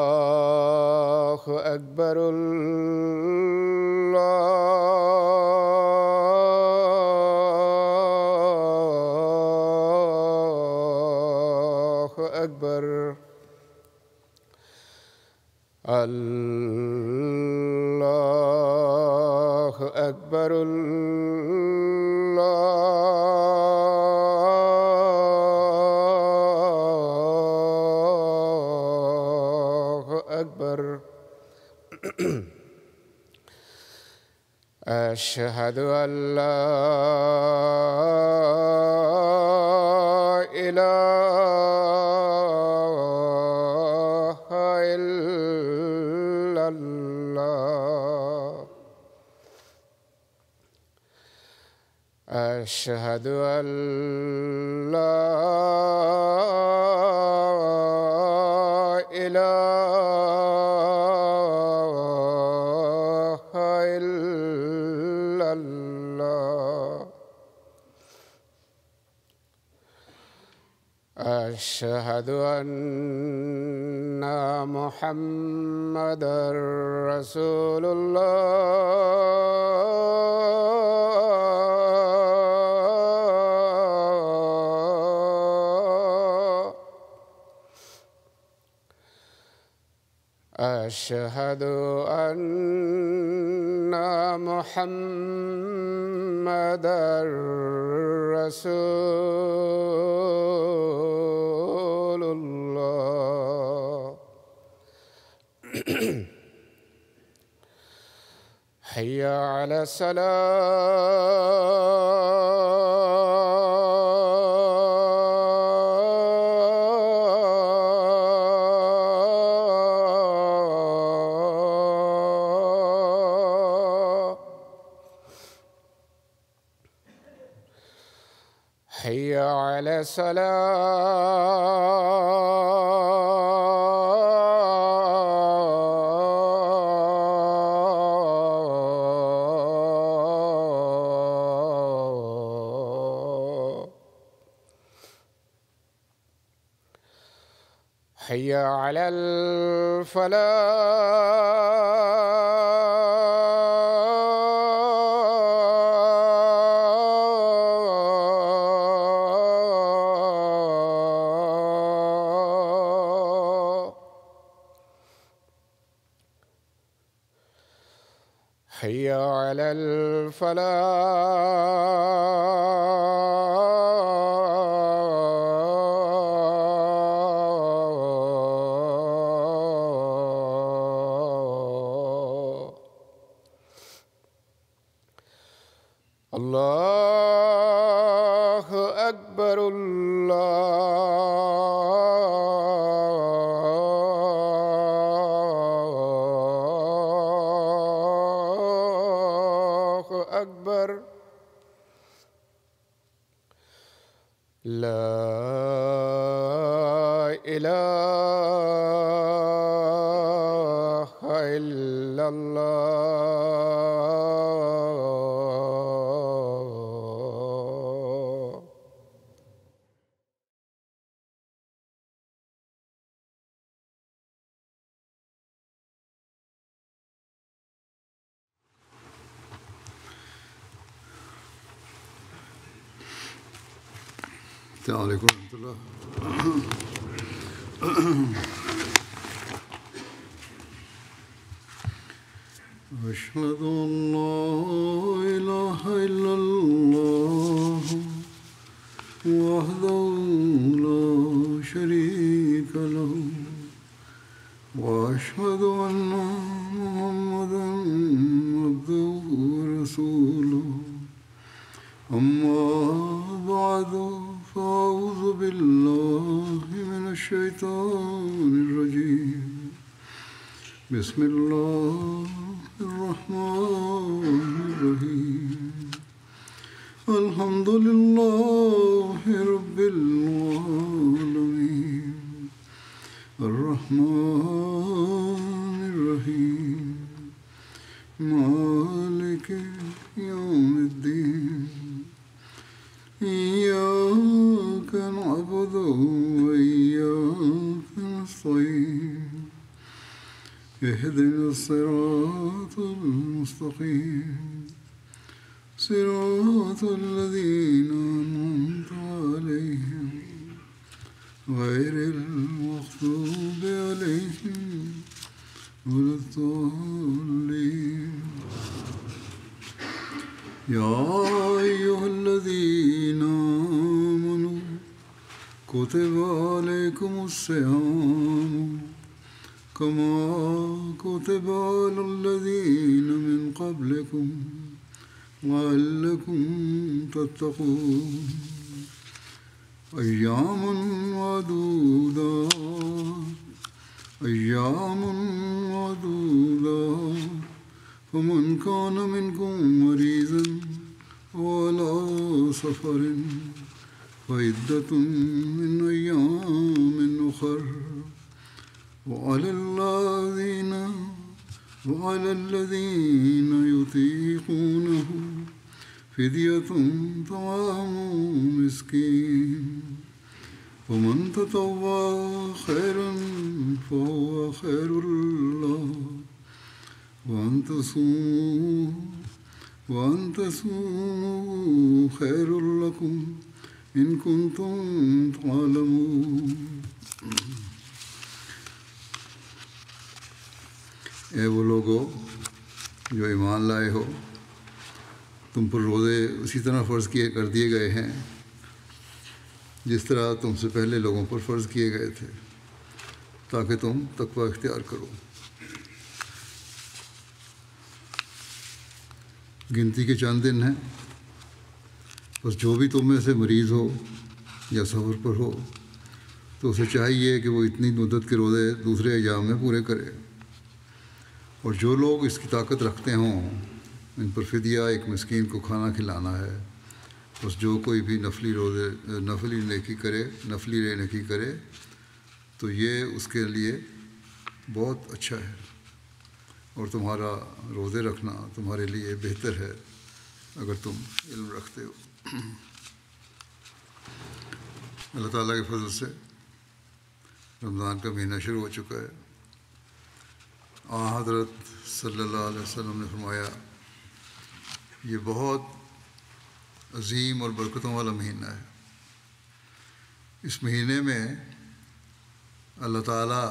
اللہ اکبر اللہ اکبر اللہ اکبر أشهد أن لا إله إلا الله أشهد أن لا إله إلا الله أشهد أن محمدًا رسول الله أشهد أن محمدًا رسول الله حي على الصلاة حي على الصلاة حي على الفلاح حي على الفلاح الله أكبر الله أكبر لا إله إلا الله السلام علیکم ورحمۃ اللہ. أشهد أن لا إله إلا الله وحده لا شريك له وأشهد أن محمدًا عبده ورسوله أما بعد فأعوذ بالله من الشيطان الرجيم بسم الله الرحمن الرحيم الحمد لله رب العالمين الرحمن اهدنا الصراط المستقيم صراط الذين أنعمت عليهم غير المغضوب عليهم ولا الضالين. يا أيها الذين آمنوا كتب عليكم الصيام كما كتب على الذين من قبلكم لعلكم تتقون. أياما معدودات فمن كان منكم مريضا وعلى سفر فعدة من أيام أخر وعلى الذين يطيقونه فدية طعام مسكين ومن تطوع خيرا فهو خير له وأن تصوموا خير لكم إن كنتم تعلمون. اے وہ لوگو جو ایمان لائے ہو، تم پر روزے اسی طرح فرض کر دیے گئے ہیں جس طرح تم سے پہلے لوگوں پر فرض کیے گئے تھے، تاکہ تم تقوی اختیار کرو۔ گنتی کے چند دن ہیں، بس جو بھی تم میں سے مریض ہو یا سفر پر ہو تو اسے چاہیے کہ وہ اتنی مدت کے روزے دوسرے ایام میں پورے کرے، اور جو لوگ اس کی طاقت رکھتے ہوں ان پر فدیہ ایک مسکین کو کھانا کھلانا ہے۔ بس جو کوئی بھی نفلی نیکی کرے تو یہ اس کے لیے بہت اچھا ہے، اور تمہارا روزے رکھنا تمہارے لیے بہتر ہے اگر تم علم رکھتے ہو۔ اللہ تعالیٰ کے فضل سے رمضان کا مہینہ شروع ہو چکا ہے۔ حضرت صلی اللہ علیہ وسلم نے فرمایا یہ بہت عظیم اور برکتوں والا مہینہ ہے۔ اس مہینے میں اللہ تعالیٰ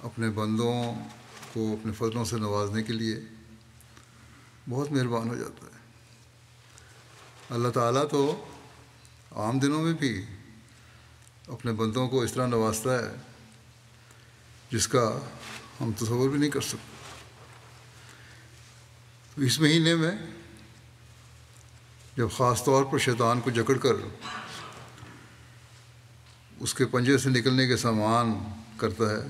اپنے بندوں کو اپنے فضلوں سے نوازنے کے لیے بہت مہربان ہو جاتا ہے۔ اللہ تعالیٰ تو عام دنوں میں بھی اپنے بندوں کو اس طرح نوازتا ہے جس کا ہم تصور بھی نہیں کر سکتے۔ تو اس مہینے میں جب خاص طور پر شیطان کو جکڑ کر اس کے پنجے سے نکلنے کے سامان کرتا ہے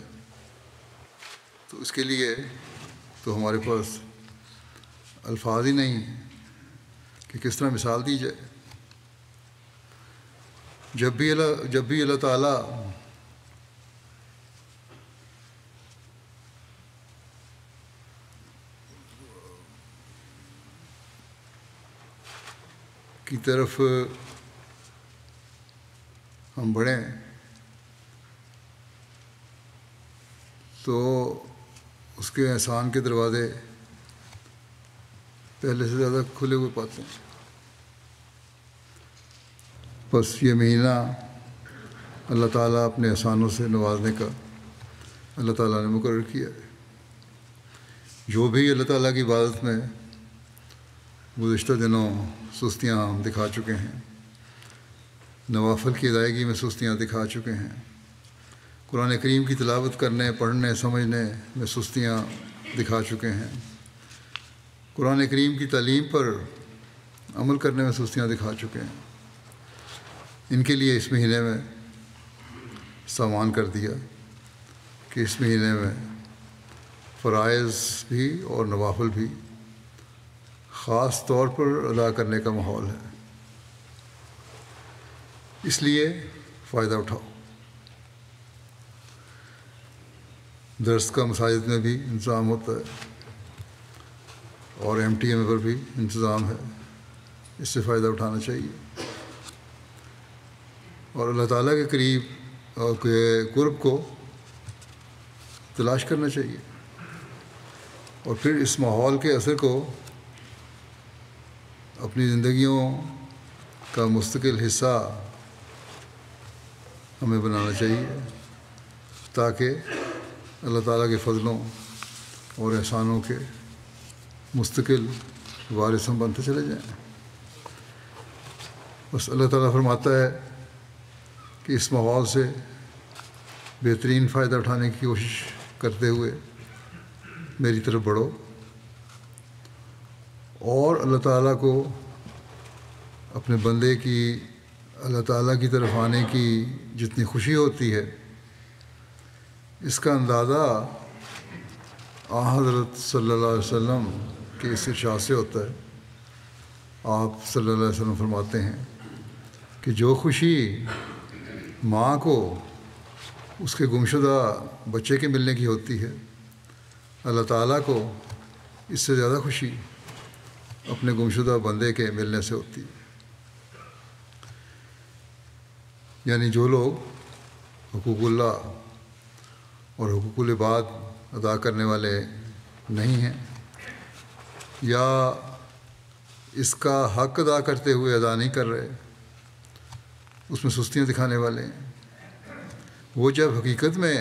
تو اس کے لیے تو ہمارے پاس الفاظ ہی نہیں ہیں کہ کس طرح مثال دی جائے۔ جب بھی اللہ تعالیٰ کی طرف ہم بڑھیں تو اس کے احسان کے دروازے پہلے سے زیادہ کھلے ہوئے پاتے ہیں۔ بس یہ مہینہ اللہ تعالیٰ اپنے احسانوں سے نوازنے کا اللہ تعالیٰ نے مقرر کیا ہے۔ جو بھی اللہ تعالیٰ کی عبادت میں گزشتہ دنوں سستیاں ہم دکھا چکے ہیں، نوافل کی ادائیگی میں سستیاں دکھا چکے ہیں، قرآن کریم کی تلاوت کرنے، پڑھنے، سمجھنے میں سستیاں دکھا چکے ہیں، قرآن کریم کی تعلیم پر عمل کرنے میں سستیاں دکھا چکے ہیں، ان کے لیے اس مہینے میں سامان کر دیا کہ اس مہینے میں فرائض بھی اور نوافل بھی خاص طور پر ادا کرنے کا ماحول ہے۔ اس لیے فائدہ اٹھاؤ۔ درس کا مساجد میں بھی انتظام ہوتا ہے اور MTM پر بھی انتظام ہے، اس سے فائدہ اٹھانا چاہیے، اور اللہ تعالیٰ کے قریب اور قرب کو تلاش کرنا چاہیے، اور پھر اس ماحول کے اثر کو اپنی زندگیوں کا مستقل حصہ ہمیں بنانا چاہیے، تاکہ اللہ تعالیٰ کے فضلوں اور احسانوں کے مستقل وارث ہم بنتے چلے جائیں۔ بس اللہ تعالیٰ فرماتا ہے کہ اس ماحول سے بہترین فائدہ اٹھانے کی کوشش کرتے ہوئے میری طرف بڑھو، اور اللہ تعالیٰ کو اپنے بندے کی اللہ تعالیٰ کی طرف آنے کی جتنی خوشی ہوتی ہے، اس کا اندازہ حضرت صلی اللہ علیہ وسلم کے اس ارشاد سے ہوتا ہے۔ آپ صلی اللہ علیہ وسلم فرماتے ہیں کہ جو خوشی ماں کو اس کے گمشدہ بچے کے ملنے کی ہوتی ہے، اللہ تعالیٰ کو اس سے زیادہ خوشی اپنے گمشدہ بندے کے ملنے سے ہوتی ہے۔ یعنی جو لوگ حقوق اللہ اور حقوق العباد ادا کرنے والے نہیں ہیں، یا اس کا حق ادا کرتے ہوئے ادا نہیں کر رہے، اس میں سستیاں دکھانے والے ہیں، وہ جب حقیقت میں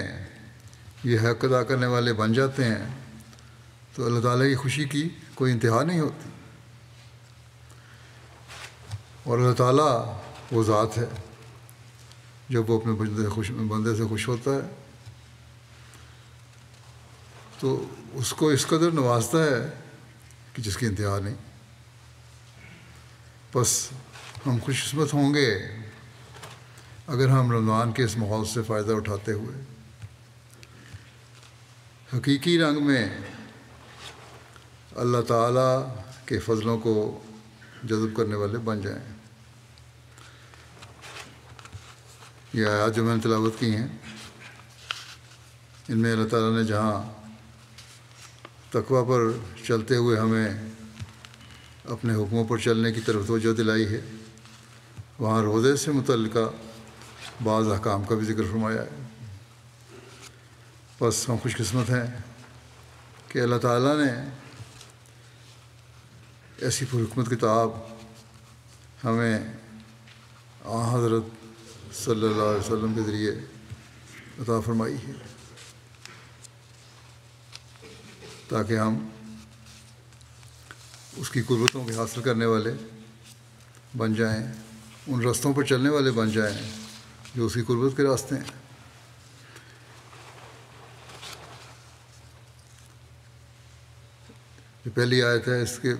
یہ حق ادا کرنے والے بن جاتے ہیں تو اللہ تعالیٰ کی خوشی کی کوئی انتہا نہیں ہوتی۔ اور اللہ تعالیٰ وہ ذات ہے جب وہ اپنے بندے سے خوش ہوتا ہے تو اس کو اس قدر نوازتا ہے کہ جس کی انتہا نہیں۔ بس ہم خوش قسمت ہوں گے اگر ہم رمضان کے اس ماحول سے فائدہ اٹھاتے ہوئے حقیقی رنگ میں اللہ تعالیٰ کے فضلوں کو جذب کرنے والے بن جائیں۔ یہ آیات جو میں نے تلاوت کی ہیں، ان میں اللہ تعالیٰ نے جہاں تقویٰ پر چلتے ہوئے ہمیں اپنے حکموں پر چلنے کی طرف توجہ دلائی ہے، وہاں روزے سے متعلقہ بعض احکام کا بھی ذکر فرمایا ہے۔ بس ہم خوش قسمت ہیں کہ اللہ تعالیٰ نے ایسی پرحکمت کتاب ہمیں حضرت صلی اللہ علیہ وسلم کے ذریعے عطا فرمائی ہے، تاکہ ہم اس کی قربتوں کے حاصل کرنے والے بن جائیں، ان رستوں پر چلنے والے بن جائیں جو اس کی قربت کے راستے ہیں۔ یہ پہلی آیت ہے، اس کے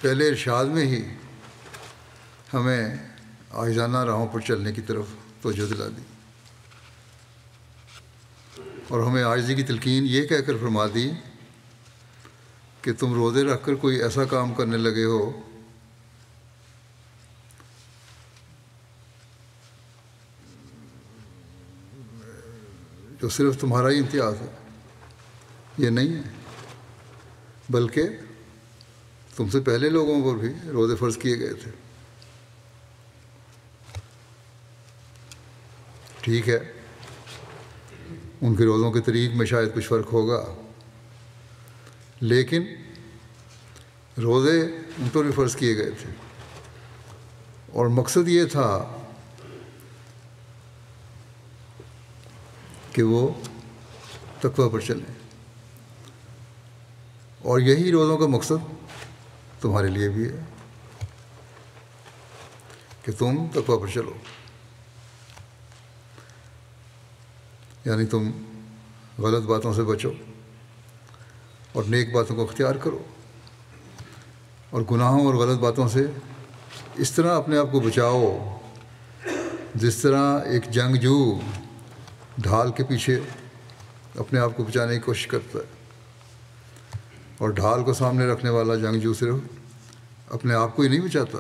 پہلے ارشاد میں ہی ہمیں عاجزانہ راہوں پر چلنے کی طرف توجہ دلا دی، اور ہمیں عاجزی کی تلقین یہ کہہ کر فرما دی کہ تم روزے رکھ کر کوئی ایسا کام کرنے لگے ہو جو صرف تمہارا ہی امتیاز ہے، یہ نہیں ہے، بلکہ تم سے پہلے لوگوں پر بھی روزے فرض کیے گئے تھے۔ ٹھیک ہے، ان کے روزوں کے طریق میں شاید کچھ فرق ہوگا، لیکن روزے ان پر بھی فرض کیے گئے تھے، اور مقصد یہ تھا کہ وہ تقویٰ پر چلیں، اور یہی روزوں کا مقصد تمہارے لیے بھی ہے کہ تم تقویٰ پر چلو، یعنی تم غلط باتوں سے بچو اور نیک باتوں کو اختیار کرو، اور گناہوں اور غلط باتوں سے اس طرح اپنے آپ کو بچاؤ جس طرح ایک جنگجو ڈھال کے پیچھے اپنے آپ کو بچانے کی کوشش کرتا ہے، اور ڈھال کو سامنے رکھنے والا جنگجو صرف اپنے آپ کو ہی نہیں بچاتا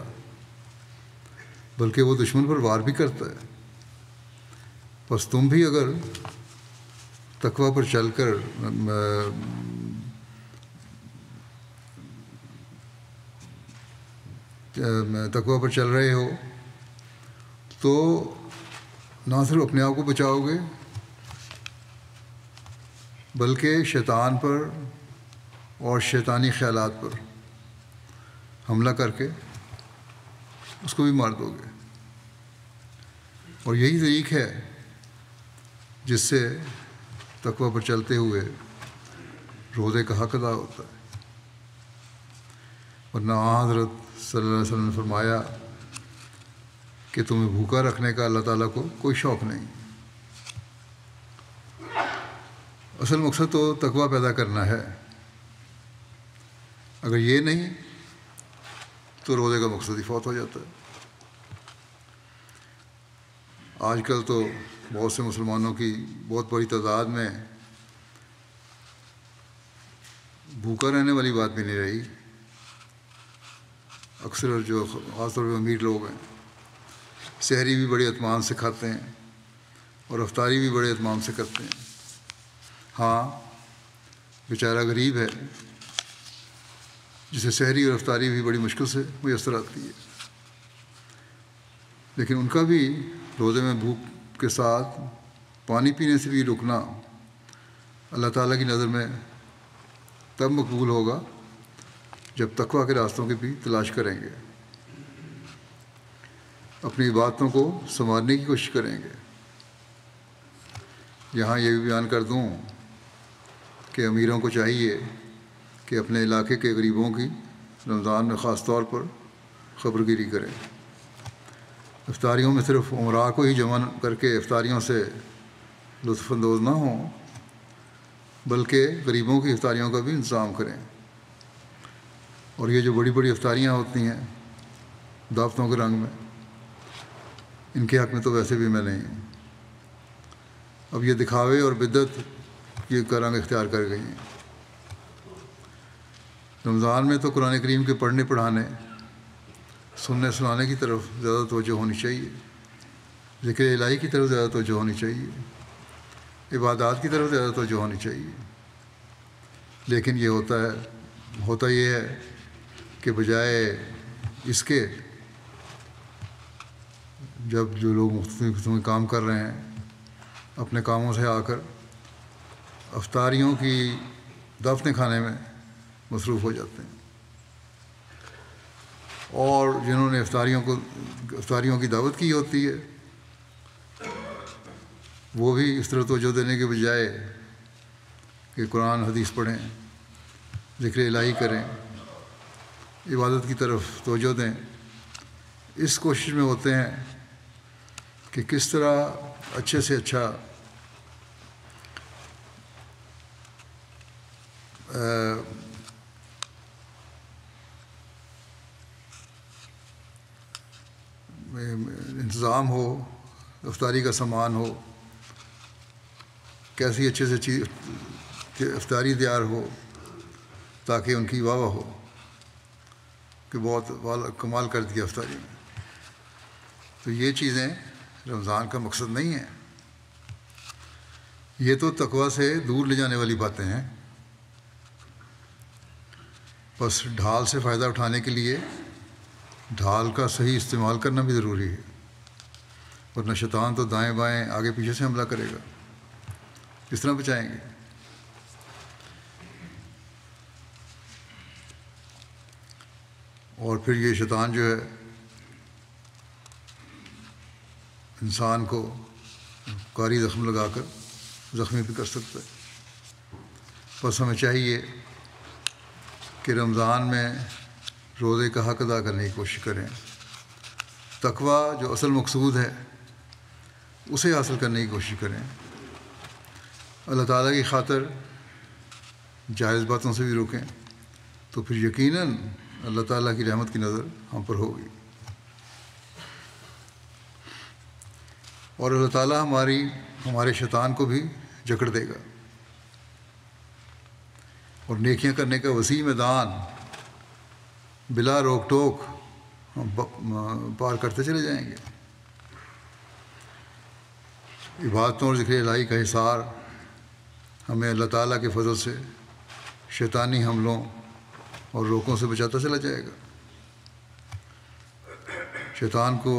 بلکہ وہ دشمن پر وار بھی کرتا ہے۔ بس تم بھی اگر تقویٰ پر چل کر تقویٰ پر چل رہے ہو تو نہ صرف اپنے آپ کو بچاؤ گے بلکہ شیطان پر اور شیطانی خیالات پر حملہ کر کے اس کو بھی مار دو گے۔ اور یہی طریق ہے جس سے تقوی پر چلتے ہوئے روزے کا حق ادا ہوتا ہے۔ ورنہ حضرت صلی اللہ علیہ وسلم نے فرمایا کہ تمہیں بھوکا رکھنے کا اللہ تعالیٰ کو کوئی شوق نہیں۔ اصل مقصد تو تقوی پیدا کرنا ہے، اگر یہ نہیں تو روزے کا مقصد ہی فوت ہو جاتا ہے۔ آج کل تو بہت سے مسلمانوں کی بہت بڑی تعداد میں بھوکا رہنے والی بات بھی نہیں رہی۔ اکثر جو خاص طور پہ امیر لوگ ہیں سحری بھی بڑے اہتمام سے کھاتے ہیں اور افطاری بھی بڑے اہتمام سے کرتے ہیں۔ ہاں، بیچارہ غریب ہے جسے سحری اور افطاری بھی بڑی مشکل سے میسر آتی ہے، لیکن ان کا بھی روزے میں بھوک کے ساتھ پانی پینے سے بھی رکنا اللہ تعالیٰ کی نظر میں تب مقبول ہوگا جب تقویٰ کے راستوں کی بھی تلاش کریں گے، اپنی عبادتوں کو سنوارنے کی کوشش کریں گے۔ یہاں یہ بھی بیان کر دوں کہ امیروں کو چاہیے کہ اپنے علاقے کے غریبوں کی رمضان میں خاص طور پر خبر گیری کریں۔ افطاریوں میں صرف امراء کو ہی جمع کر کے افطاریوں سے لطف اندوز نہ ہوں، بلکہ غریبوں کی افطاریوں کا بھی انتظام کریں۔ اور یہ جو بڑی بڑی افطاریاں ہوتی ہیں دعوتوں کے رنگ میں، ان کے حق میں تو ویسے بھی میں نہیں ہوں۔ اب یہ دکھاوے اور بدعت یہ کا رنگ اختیار کر گئی ہیں۔ رمضان میں تو قرآن کریم کے پڑھنے پڑھانے، سننے سنانے کی طرف زیادہ توجہ ہونی چاہیے، ذکر الہی کی طرف زیادہ توجہ ہونی چاہیے، عبادات کی طرف زیادہ توجہ ہونی چاہیے۔ لیکن یہ ہوتا یہ ہے کہ بجائے اس کے جب جو لوگ مختلف قسم کے کام کر رہے ہیں اپنے کاموں سے آ کر افطاریوں کی دعوتیں کھانے میں مصروف ہو جاتے ہیں، اور جنہوں نے افطاریوں کی دعوت کی ہوتی ہے وہ بھی اس طرح توجہ دینے کے بجائے کہ قرآن حدیث پڑھیں، ذکر الہی کریں، عبادت کی طرف توجہ دیں، اس کوشش میں ہوتے ہیں کہ کس طرح اچھے سے اچھا انتظام ہو، افطاری کا سامان ہو، کیسی اچھے سے چیز افطاری تیار ہو تاکہ ان کی واہ واہ ہو کہ بہت کمال کر دیا افطاری میں۔ تو یہ چیزیں رمضان کا مقصد نہیں ہیں، یہ تو تقویٰ سے دور لے جانے والی باتیں ہیں۔ بس ڈھال سے فائدہ اٹھانے کے لیے ڈھال کا صحیح استعمال کرنا بھی ضروری ہے، ورنہ شیطان تو دائیں بائیں آگے پیچھے سے حملہ کرے گا، کس طرح بچائیں گے؟ اور پھر یہ شیطان جو ہے انسان کو کاری زخم لگا کر زخمی بھی کر سکتا ہے۔ بس ہمیں چاہیے کہ رمضان میں روزے کا حق ادا کرنے کی کوشش کریں، تقویٰ جو اصل مقصود ہے اسے حاصل کرنے کی کوشش کریں، اللہ تعالیٰ کی خاطر جائز باتوں سے بھی روکیں، تو پھر یقیناً اللہ تعالیٰ کی رحمت کی نظر ہم پر ہوگی، اور اللہ تعالیٰ ہمارے شیطان کو بھی جکڑ دے گا، اور نیکیاں کرنے کا وسیع میدان بلا روک ٹوک ہم پار کرتے چلے جائیں گے۔ عبادتوں اور ذکر الہی کا حصار ہمیں اللہ تعالیٰ کے فضل سے شیطانی حملوں اور روکوں سے بچاتا چلا جائے گا۔ شیطان کو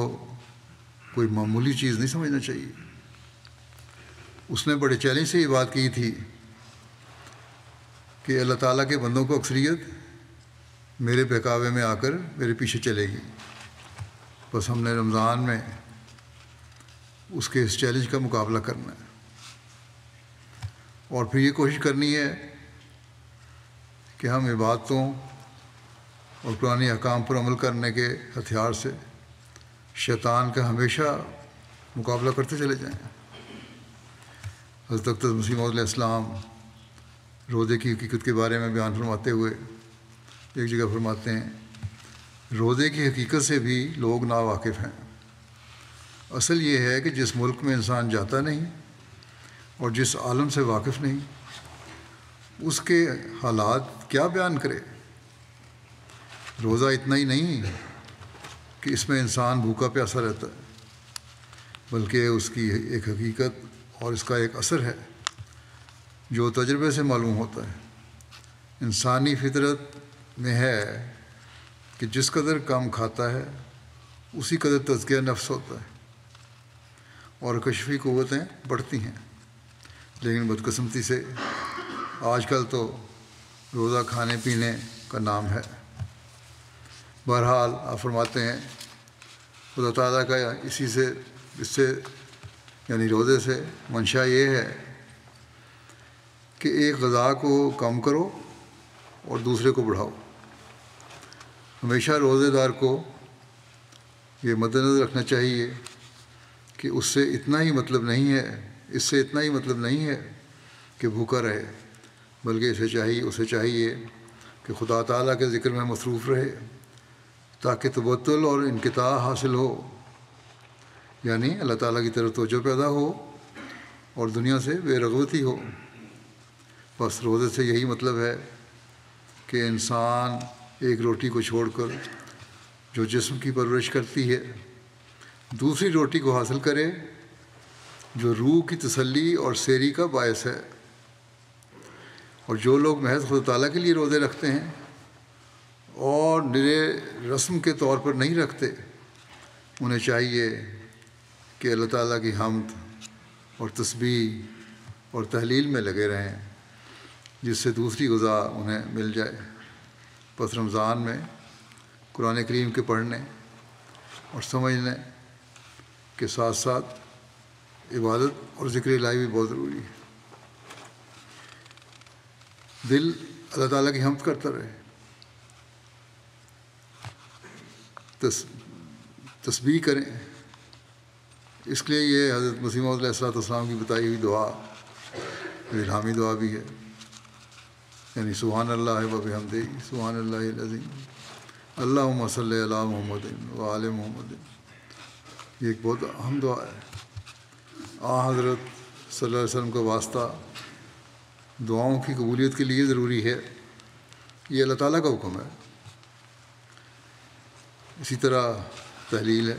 کوئی معمولی چیز نہیں سمجھنا چاہیے۔ اس نے بڑے چیلنج سے یہ بات کی تھی کہ اللہ تعالیٰ کے بندوں کو اکثریت میرے بہکاوے میں آ کر میرے پیچھے چلے گی. بس ہم نے رمضان میں اس کے اس چیلنج کا مقابلہ کرنا ہے، اور پھر یہ کوشش کرنی ہے کہ ہم عبادتوں اور قرآنی احکام پر عمل کرنے کے ہتھیار سے شیطان کا ہمیشہ مقابلہ کرتے چلے جائیں. حضرت اقدس مسیح موعود علیہ السلام روزے کی حقیقت کے بارے میں بیان فرماتے ہوئے ایک جگہ فرماتے ہیں، روزے کی حقیقت سے بھی لوگ ناواقف ہیں. اصل یہ ہے کہ جس ملک میں انسان جاتا نہیں اور جس عالم سے واقف نہیں، اس کے حالات کیا بیان کرے. روزہ اتنا ہی نہیں کہ اس میں انسان بھوکا پیاسا رہتا ہے، بلکہ اس کی ایک حقیقت اور اس کا ایک اثر ہے جو تجربے سے معلوم ہوتا ہے. انسانی فطرت میں ہے کہ جس قدر کم کھاتا ہے اسی قدر تزکیہ نفس ہوتا ہے اور کشفی قوتیں بڑھتی ہیں. لیکن بدقسمتی سے آج کل تو روزہ کھانے پینے کا نام ہے. بہرحال آپ فرماتے ہیں خدا تعالیٰ کا اس سے یعنی روزے سے منشا یہ ہے کہ ایک غذا کو کم کرو اور دوسرے کو بڑھاؤ. ہمیشہ روزے دار کو یہ مد نظر رکھنا چاہیے کہ اس سے اتنا ہی مطلب نہیں ہے کہ بھوکا رہے، بلکہ اسے چاہیے کہ خدا تعالیٰ کے ذکر میں مصروف رہے تاکہ تبتل اور انقطاع حاصل ہو، یعنی اللہ تعالیٰ کی طرف توجہ پیدا ہو اور دنیا سے بے رغبتی ہو. بس روزے سے یہی مطلب ہے کہ انسان ایک روٹی کو چھوڑ کر جو جسم کی پرورش کرتی ہے دوسری روٹی کو حاصل کرے جو روح کی تسلی اور سیری کا باعث ہے. اور جو لوگ محض خدا تعالیٰ کے لیے روزے رکھتے ہیں اور نرے رسم کے طور پر نہیں رکھتے، انہیں چاہیے کہ اللہ تعالیٰ کی حمد اور تسبیح اور تحلیل میں لگے رہیں، جس سے دوسری غذا انہیں مل جائے. پس رمضان میں قرآن کریم کے پڑھنے اور سمجھنے کے ساتھ ساتھ عبادت اور ذکر الہی بھی بہت ضروری ہے. دل اللہ تعالیٰ کی حمد کرتا رہے، تسبیح کریں. اس لیے یہ حضرت مسیح موعود علیہ السلام کی بتائی ہوئی دعا الہامی دعا بھی ہے، یعنی سبحان اللہ و بحمدہ سبحان اللہ العظیم اللہم صلی علی محمد و آل محمد. یہ ایک بہت اہم دعا ہے. حضرت صلی اللہ علیہ وسلم کا واسطہ دعاؤں کی قبولیت کے لیے ضروری ہے، یہ اللہ تعالیٰ کا حکم ہے. اسی طرح تحلیل ہے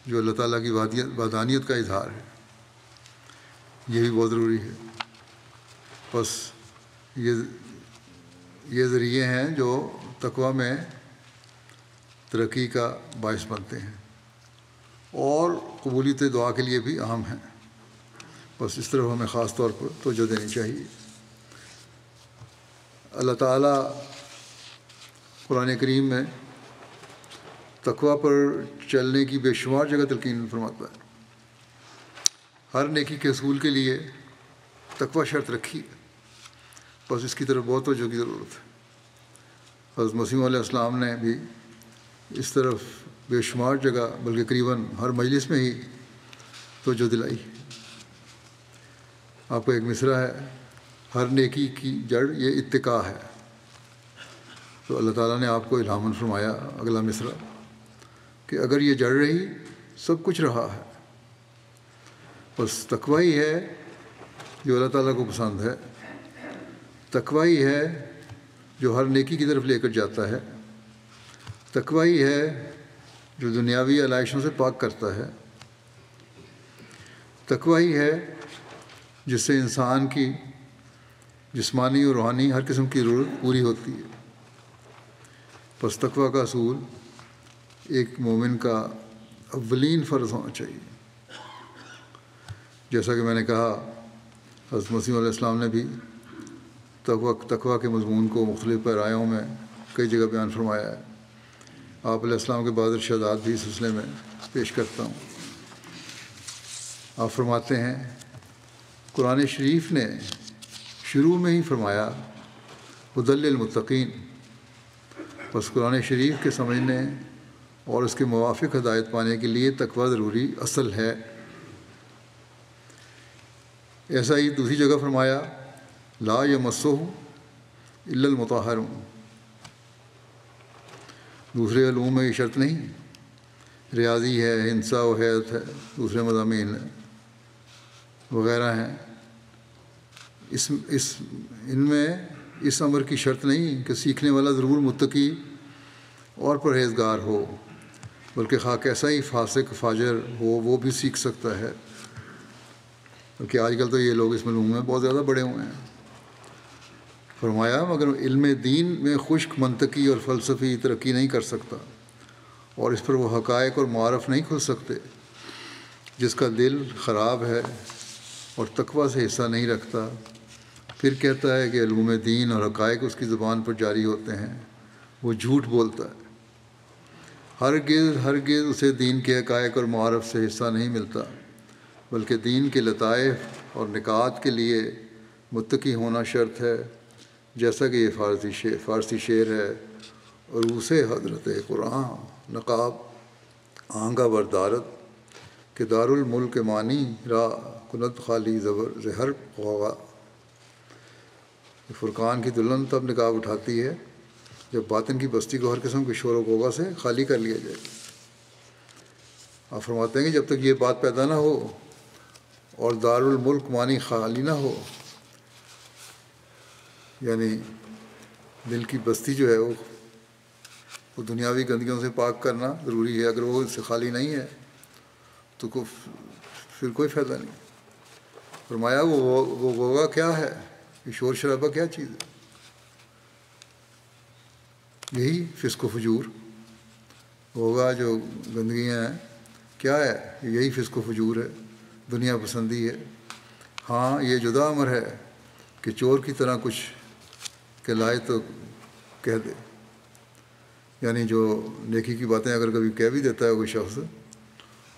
جو اللہ تعالیٰ کی وحدانیت کا اظہار ہے، یہ بھی بہت ضروری ہے. بس یہ ذریعے ہیں جو تقویٰ میں ترقی کا باعث بنتے ہیں اور قبولیت دعا کے لیے بھی اہم ہیں. بس اس طرف ہمیں خاص طور پر توجہ دینی چاہیے. اللہ تعالیٰ قرآن کریم میں تقویٰ پر چلنے کی بے شمار جگہ تلقین فرماتا ہے. ہر نیکی کے حصول کے لیے تقویٰ شرط رکھی ہے، بس اس کی طرف بہت توجہ کی ضرورت ہے. حضرت مسیح علیہ السلام نے بھی اس طرف بے شمار جگہ بلکہ قریباً ہر مجلس میں ہی توجہ دلائی. آپ کا ایک مصرع ہے، ہر نیکی کی جڑ یہ اتقاء ہے. تو اللہ تعالیٰ نے آپ کو الہاماً فرمایا اگلا مصرع کہ اگر یہ جڑ رہی سب کچھ رہا ہے. بس تقویٰ ہی ہے جو اللہ تعالیٰ کو پسند ہے، تقویٰ ہی ہے جو ہر نیکی کی طرف لے کر جاتا ہے، تقویٰ ہی ہے جو دنیاوی علائشوں سے پاک کرتا ہے، تقویٰ ہی ہے جس سے انسان کی جسمانی اور روحانی ہر قسم کی ضرورت پوری ہوتی ہے. پس تقویٰ کا اصول ایک مومن کا اولین فرض ہونا چاہیے. جیسا کہ میں نے کہا حضرت مسیح علیہ السلام نے بھی تقوی کے مضمون کو مختلف پیرایوں میں کئی جگہ بیان فرمایا ہے۔ آپ علیہ السلام کے بعد ارشادات بھی اس سلسلے میں پیش کرتا ہوں۔ آپ فرماتے ہیں قرآن شریف نے شروع میں ہی فرمایا ہدی للمتقین، بس قرآن شریف کے سمجھنے اور اس کے موافق ہدایت پانے کے لیے تقوی ضروری اصل ہے۔ ایسا ہی دوسری جگہ فرمایا لا یمسہ الا المطہرون۔ دوسرے علوم میں یہ شرط نہیں، ریاضی ہے، ہندسہ و حیات ہے، دوسرے مضامین ہیں وغیرہ ہیں، ان میں اس امر کی شرط نہیں کہ سیکھنے والا ضرور متقی اور پرہیزگار ہو، بلکہ خواہ کیسا ہی فاسق فاجر ہو وہ بھی سیکھ سکتا ہے۔ بلکہ آج کل تو یہ لوگ اس علوم میں بہت زیادہ بڑے ہوئے ہیں۔ فرمایا مگر علم دین میں خشک منطقی اور فلسفی ترقی نہیں کر سکتا، اور اس پر وہ حقائق اور معارف نہیں کھل سکتے جس کا دل خراب ہے اور تقوی سے حصہ نہیں رکھتا، پھر کہتا ہے کہ علوم دین اور حقائق اس کی زبان پر جاری ہوتے ہیں، وہ جھوٹ بولتا ہے۔ ہرگز اسے دین کے حقائق اور معارف سے حصہ نہیں ملتا، بلکہ دین کے لطائف اور نکات کے لیے متقی ہونا شرط ہے، جیسا کہ یہ فارسی شعر ہے عروس حضرت قرآن نقاب آنگا بردارت کہ دار الملک مانی را کند خالی زہر غوغا۔ فرقان کی دلہن تب نقاب اٹھاتی ہے جب باطن کی بستی کو ہر قسم کے شور و غوغا سے خالی کر لیا جائے۔ آپ فرماتے ہیں کہ جب تک یہ بات پیدا نہ ہو اور دار الملک مانی خالی نہ ہو، یعنی دل کی بستی جو ہے وہ دنیاوی گندگیوں سے پاک کرنا ضروری ہے، اگر وہ اس سے خالی نہیں ہے تو پھر کوئی فائدہ نہیں۔ فرمایا وہ غوغا کیا ہے، یہ شور شرابہ کیا چیز ہے؟ یہی فسق و فجور، غوغا جو گندگیاں ہیں کیا ہے، یہی فسق و فجور ہے، دنیا پسندی ہے۔ ہاں یہ جدا امر ہے کہ چور کی طرح کچھ کہلائے تو کہہ دے، یعنی جو نیکی کی باتیں اگر کبھی کہہ بھی دیتا ہے کوئی شخص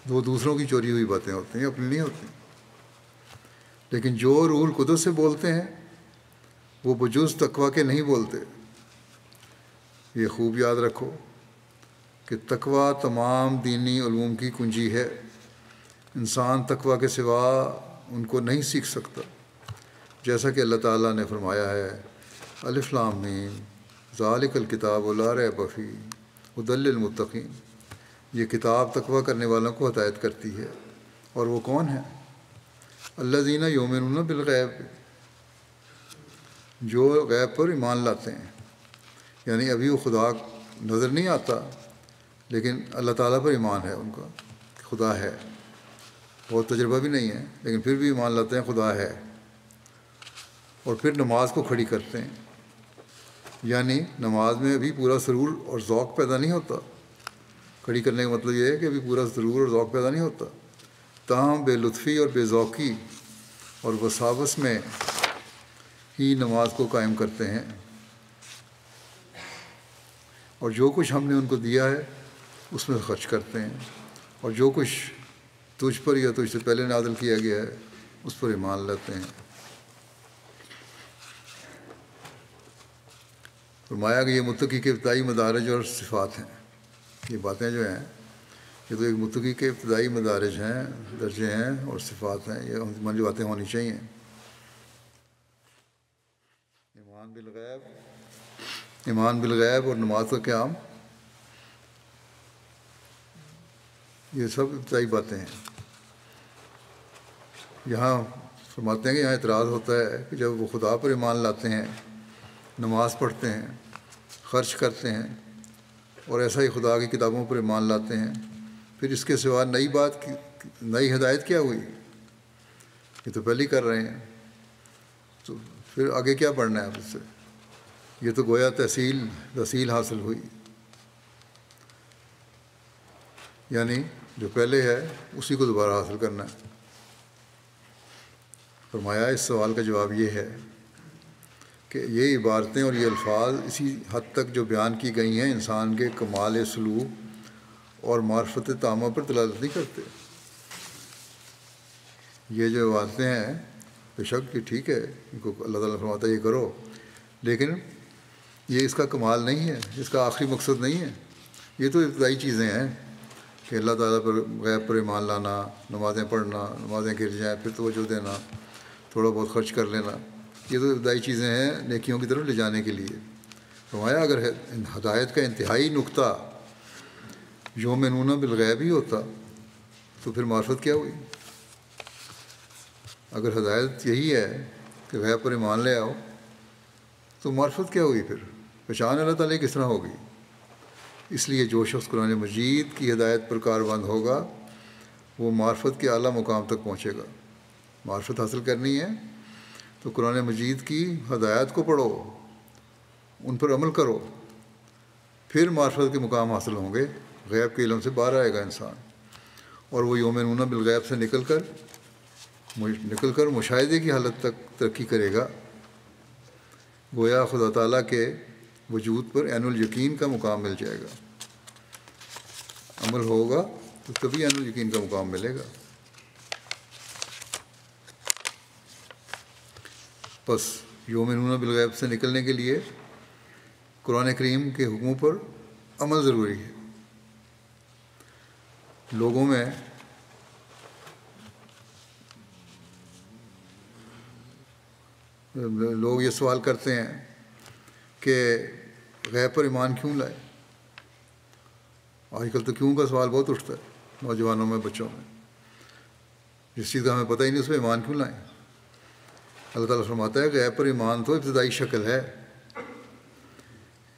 تو وہ دوسروں کی چوری ہوئی باتیں ہوتی ہیں، اپنی نہیں ہوتی۔ لیکن جو روح القدس سے بولتے ہیں وہ بجز تقوی کے نہیں بولتے۔ یہ خوب یاد رکھو کہ تقوی تمام دینی علوم کی کنجی ہے، انسان تقوی کے سوا ان کو نہیں سیکھ سکتا، جیسا کہ اللہ تعالیٰ نے فرمایا ہے الف لام میم ذالک الکتاب لا ریب فیہ ھدی للمتقین۔ یہ کتاب تقوی کرنے والوں کو ہدایت کرتی ہے، اور وہ کون ہیں؟ الذین یؤمنون بالغیب، جو غیب پر ایمان لاتے ہیں، یعنی ابھی وہ خدا نظر نہیں آتا لیکن اللہ تعالیٰ پر ایمان ہے ان کا کہ خدا ہے، بہت تجربہ بھی نہیں ہے لیکن پھر بھی ایمان لاتے ہیں خدا ہے، اور پھر نماز کو کھڑی کرتے ہیں۔ یعنی نماز میں ابھی پورا سرور اور ذوق پیدا نہیں ہوتا، کھڑی کرنے کا مطلب یہ ہے کہ ابھی پورا سرور اور ذوق پیدا نہیں ہوتا، تاہم بے لطفی اور بے ذوقی اور وساوس میں ہی نماز کو قائم کرتے ہیں، اور جو کچھ ہم نے ان کو دیا ہے اس میں خرچ کرتے ہیں، اور جو کچھ تجھ پر یا تجھ سے پہلے نازل کیا گیا ہے اس پر ایمان لاتے ہیں۔ فرمایا کہ یہ متقی کے ابتدائی مدارج اور صفات ہیں۔ یہ باتیں جو ہیں یہ تو ایک متقی کے ابتدائی مدارج ہیں، درجے ہیں اور صفات ہیں، یہ ہماری باتیں ہونی چاہیے۔ ایمان بالغیب اور نماز کا قیام، یہ سب ابتدائی باتیں ہیں۔ یہاں فرماتے ہیں کہ یہاں اعتراض ہوتا ہے کہ جب وہ خدا پر ایمان لاتے ہیں، نماز پڑھتے ہیں، خرچ کرتے ہیں اور ایسا ہی خدا کی کتابوں پر ایمان لاتے ہیں، پھر اس کے سوا نئی ہدایت کیا ہوئی؟ یہ تو پہلے ہی کر رہے ہیں، تو پھر آگے کیا پڑھنا ہے اس سے؟ یہ تو گویا تحصیل حاصل ہوئی، یعنی جو پہلے ہے اسی کو دوبارہ حاصل کرنا ہے۔ فرمایا اس سوال کا جواب یہ ہے کہ یہ عبارتیں اور یہ الفاظ اسی حد تک جو بیان کی گئی ہیں انسان کے کمال سلوک اور معرفت تامہ پر دلالت نہیں کرتے۔ یہ جو عبارتیں ہیں بے شک یہ ٹھیک ہے، ان کو اللہ تعالیٰ فرماتا ہے یہ کرو، لیکن یہ اس کا کمال نہیں ہے، اس کا آخری مقصد نہیں ہے۔ یہ تو ابتدائی چیزیں ہیں کہ اللہ تعالیٰ پر غیب پر ایمان لانا، نمازیں پڑھنا، نمازیں گر جائیں پھر توجہ دینا، تھوڑا بہت خرچ کر لینا، یہ تو ابتدائی چیزیں ہیں نیکیوں کی طرف لے جانے کے لیے۔ فرمایا اگر ہدایت کا انتہائی نقطہ یؤمنون بالغیب ہی ہوتا تو پھر معرفت کیا ہوئی؟ اگر ہدایت یہی ہے کہ غیب پر ایمان لے آؤ تو معرفت کیا ہوئی؟ پھر پہچان اللہ تعالیٰ کس طرح ہوگی؟ اس لیے جو شخص قرآن مجید کی ہدایت پر کاربند ہوگا وہ معرفت کے اعلیٰ مقام تک پہنچے گا۔ معرفت حاصل کرنی ہے تو قرآن مجید کی ہدایات کو پڑھو، ان پر عمل کرو، پھر معرفت کے مقام حاصل ہوں گے، غیب کے علم سے باہر آئے گا انسان، اور وہ یؤمنون بالغیب سے نکل کر مشاہدے کی حالت تک ترقی کرے گا۔ گویا خدا تعالیٰ کے وجود پر عین الیقین کا مقام مل جائے گا۔ عمل ہوگا تو تبھی عین الیقین کا مقام ملے گا۔ بس یؤمنون بالغیب سے نکلنے کے لیے قرآن کریم کے حکموں پر عمل ضروری ہے۔ لوگوں میں لوگ یہ سوال کرتے ہیں کہ غیب پر ایمان کیوں لائے؟ آج کل تو کیوں کا سوال بہت اٹھتا ہے نوجوانوں میں، بچوں میں، جس چیز کا ہمیں پتہ ہی نہیں اس میں ایمان کیوں لائیں؟ اللہ تعالیٰ فرماتا ہے کہ غیب پر ایمان تو ابتدائی شکل ہے،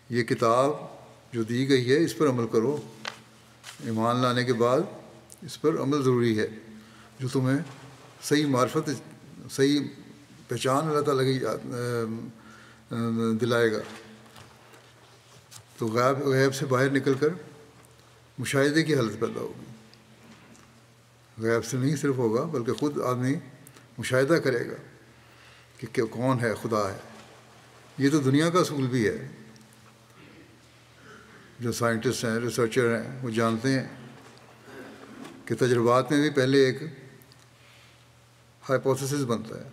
یہ کتاب جو دی گئی ہے اس پر عمل کرو، ایمان لانے کے بعد اس پر عمل ضروری ہے جو تمہیں صحیح معرفت، صحیح پہچان اللہ تعالیٰ کی دلائے گا۔ تو غیب سے باہر نکل کر مشاہدے کی حالت پیدا ہوگی۔ غیب سے نہیں صرف ہوگا بلکہ خود آدمی مشاہدہ کرے گا کہ کون ہے، خدا ہے۔ یہ تو دنیا کا اصول بھی ہے، جو سائنٹسٹ ہیں، ریسرچر ہیں، وہ جانتے ہیں کہ تجربات میں بھی پہلے ایک ہائپوتھیسس بنتا ہے،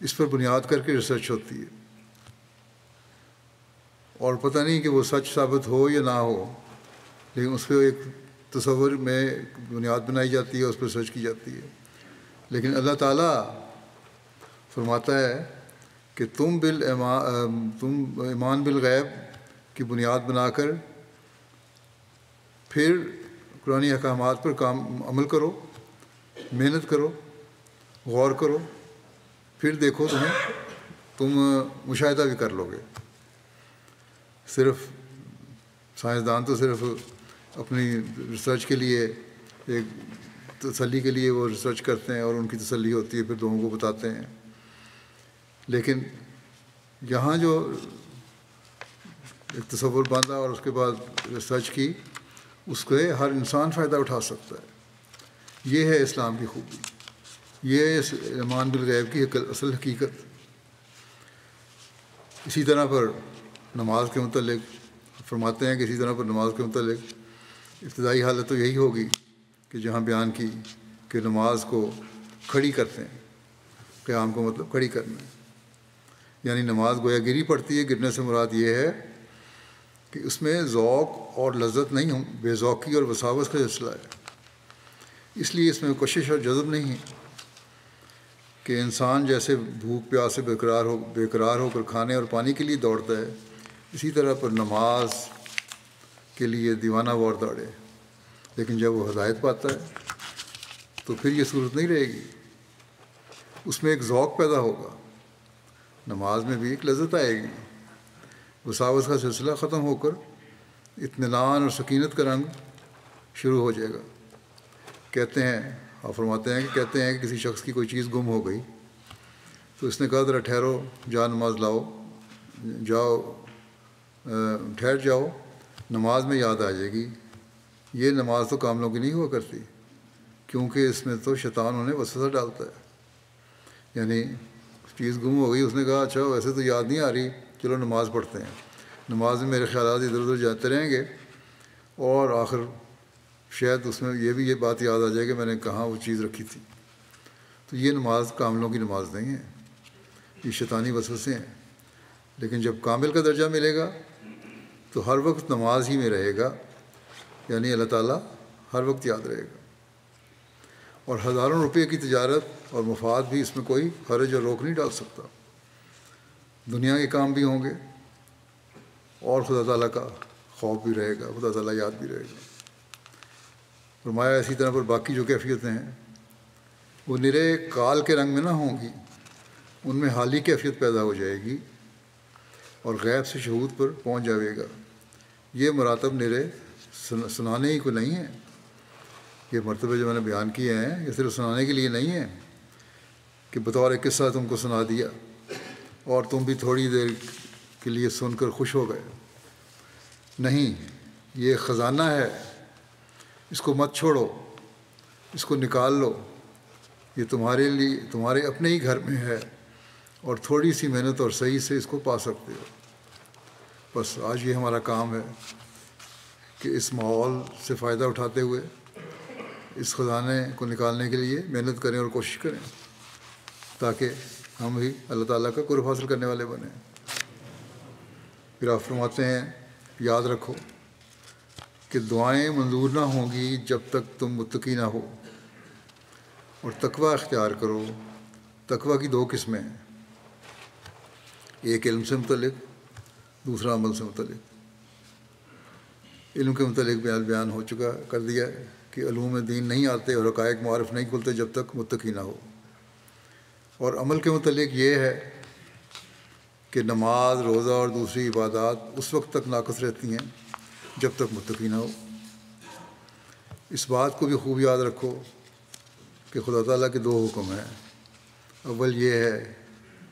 اس پر بنیاد کر کے ریسرچ ہوتی ہے، اور پتہ نہیں کہ وہ سچ ثابت ہو یا نہ ہو، لیکن اس پہ ایک تصور میں بنیاد بنائی جاتی ہے، اس پہ ریسرچ کی جاتی ہے۔ لیکن اللہ تعالیٰ فرماتا ہے کہ تم ایمان بالغیب کی بنیاد بنا کر پھر قرآن احکامات پر عمل کرو، محنت کرو، غور کرو، پھر دیکھو تم مشاہدہ بھی کر لو گے۔ صرف سائنسدان تو صرف اپنی ریسرچ کے لیے، ایک تسلی کے لیے وہ ریسرچ کرتے ہیں اور ان کی تسلی ہوتی ہے، پھر لوگوں کو بتاتے ہیں، لیکن یہاں جو ایک تصور باندھا اور اس کے بعد ریسرچ کی، اس کے ہر انسان فائدہ اٹھا سکتا ہے۔ یہ ہے اسلام کی خوبی، یہ اس ایمان بالغیب کی اصل حقیقت۔ اسی طرح پر نماز کے متعلق فرماتے ہیں کہ اسی طرح پر نماز کے متعلق ابتدائی حالت تو یہی ہوگی کہ جہاں بیان کی کہ نماز کو کھڑی کرتے ہیں، قیام کو مطلب کھڑی کرنا ہے، یعنی نماز گویا گری پڑتی ہے۔ گرنے سے مراد یہ ہے کہ اس میں ذوق اور لذت نہیں ہوں، بے ذوقی اور وساوس کا سلسلہ ہے، اس لیے اس میں کشش اور جذب نہیں ہے کہ انسان جیسے بھوک پیاس سے بے قرار ہو کر کھانے اور پانی کے لیے دوڑتا ہے، اسی طرح پر نماز کے لیے دیوانہ وار دوڑے، لیکن جب وہ ہدایت پاتا ہے تو پھر یہ صورت نہیں رہے گی، اس میں ایک ذوق پیدا ہوگا، نماز میں بھی ایک لذت آئے گی، وساوس کا سلسلہ ختم ہو کر اطمینان اور سکینت کا رنگ شروع ہو جائے گا۔ کہتے ہیں، آپ فرماتے ہیں کہ کسی شخص کی کوئی چیز گم ہو گئی تو اس نے کہا ذرا ٹھہرو، جا نماز لاؤ، ٹھہر جاؤ، نماز میں یاد آ جائے گی۔ یہ نماز تو کاملوں کی نہیں ہوا کرتی، کیونکہ اس میں تو شیطان انہیں وسوسہ ڈالتا ہے، یعنی چیز گم ہو گئی. اس نے کہا اچھا ویسے تو یاد نہیں آ رہی, چلو نماز پڑھتے ہیں. نماز میں میرے خیالات ادھر ادھر جاتے رہیں گے اور آخر شاید اس میں یہ بات یاد آ جائے کہ میں نے کہاں وہ چیز رکھی تھی. تو یہ نماز کاملوں کی نماز نہیں ہے, یہ شیطانی وسوسے ہیں. لیکن جب کامل کا درجہ ملے گا تو ہر وقت نماز ہی میں رہے گا, یعنی اللہ تعالیٰ ہر وقت یاد رہے گا. اور ہزاروں روپے کی تجارت اور مفاد بھی اس میں کوئی حرج اور روک نہیں ڈال سکتا. دنیا کے کام بھی ہوں گے اور خدا تعالیٰ کا خوف بھی رہے گا, خدا تعالیٰ یاد بھی رہے گا. فرمایا اسی طرح پر باقی جو کیفیتیں ہیں وہ نرے کال کے رنگ میں نہ ہوں گی, ان میں حالی کیفیت پیدا ہو جائے گی اور غیب سے شہود پر پہنچ جائے گا. یہ مراتب نرے سنانے ہی کو نہیں ہیں. یہ مرتبے جو میں نے بیان کیے ہیں یہ صرف سنانے کے لیے نہیں ہیں کہ بطور ایک قصہ تم کو سنا دیا اور تم بھی تھوڑی دیر کے لیے سن کر خوش ہو گئے. نہیں, یہ خزانہ ہے, اس کو مت چھوڑو, اس کو نکال لو. یہ تمہارے لیے تمہارے اپنے ہی گھر میں ہے اور تھوڑی سی محنت اور صحیح سے اس کو پا سکتے ہو. بس آج یہ ہمارا کام ہے کہ اس ماحول سے فائدہ اٹھاتے ہوئے اس خزانے کو نکالنے کے لیے محنت کریں اور کوشش کریں تاکہ ہم بھی اللہ تعالیٰ کا قرب حاصل کرنے والے بنیں. پھر آپ فرماتے ہیں یاد رکھو کہ دعائیں منظور نہ ہوں گی جب تک تم متقی نہ ہو, اور تقوی اختیار کرو. تقوی کی 2 قسمیں ہیں, ایک علم سے متعلق, دوسرا عمل سے متعلق. علم کے متعلق بیان ہو چکا کر دیا ہے کہ علوم دین نہیں آتے اور حقائق معرف نہیں کھلتے جب تک متقی نہ ہو. اور عمل کے متعلق یہ ہے کہ نماز, روزہ اور دوسری عبادات اس وقت تک ناقص رہتی ہیں جب تک متقی نہ ہو. اس بات کو بھی خوب یاد رکھو کہ خدا تعالیٰ کے 2 حکم ہیں. اول یہ ہے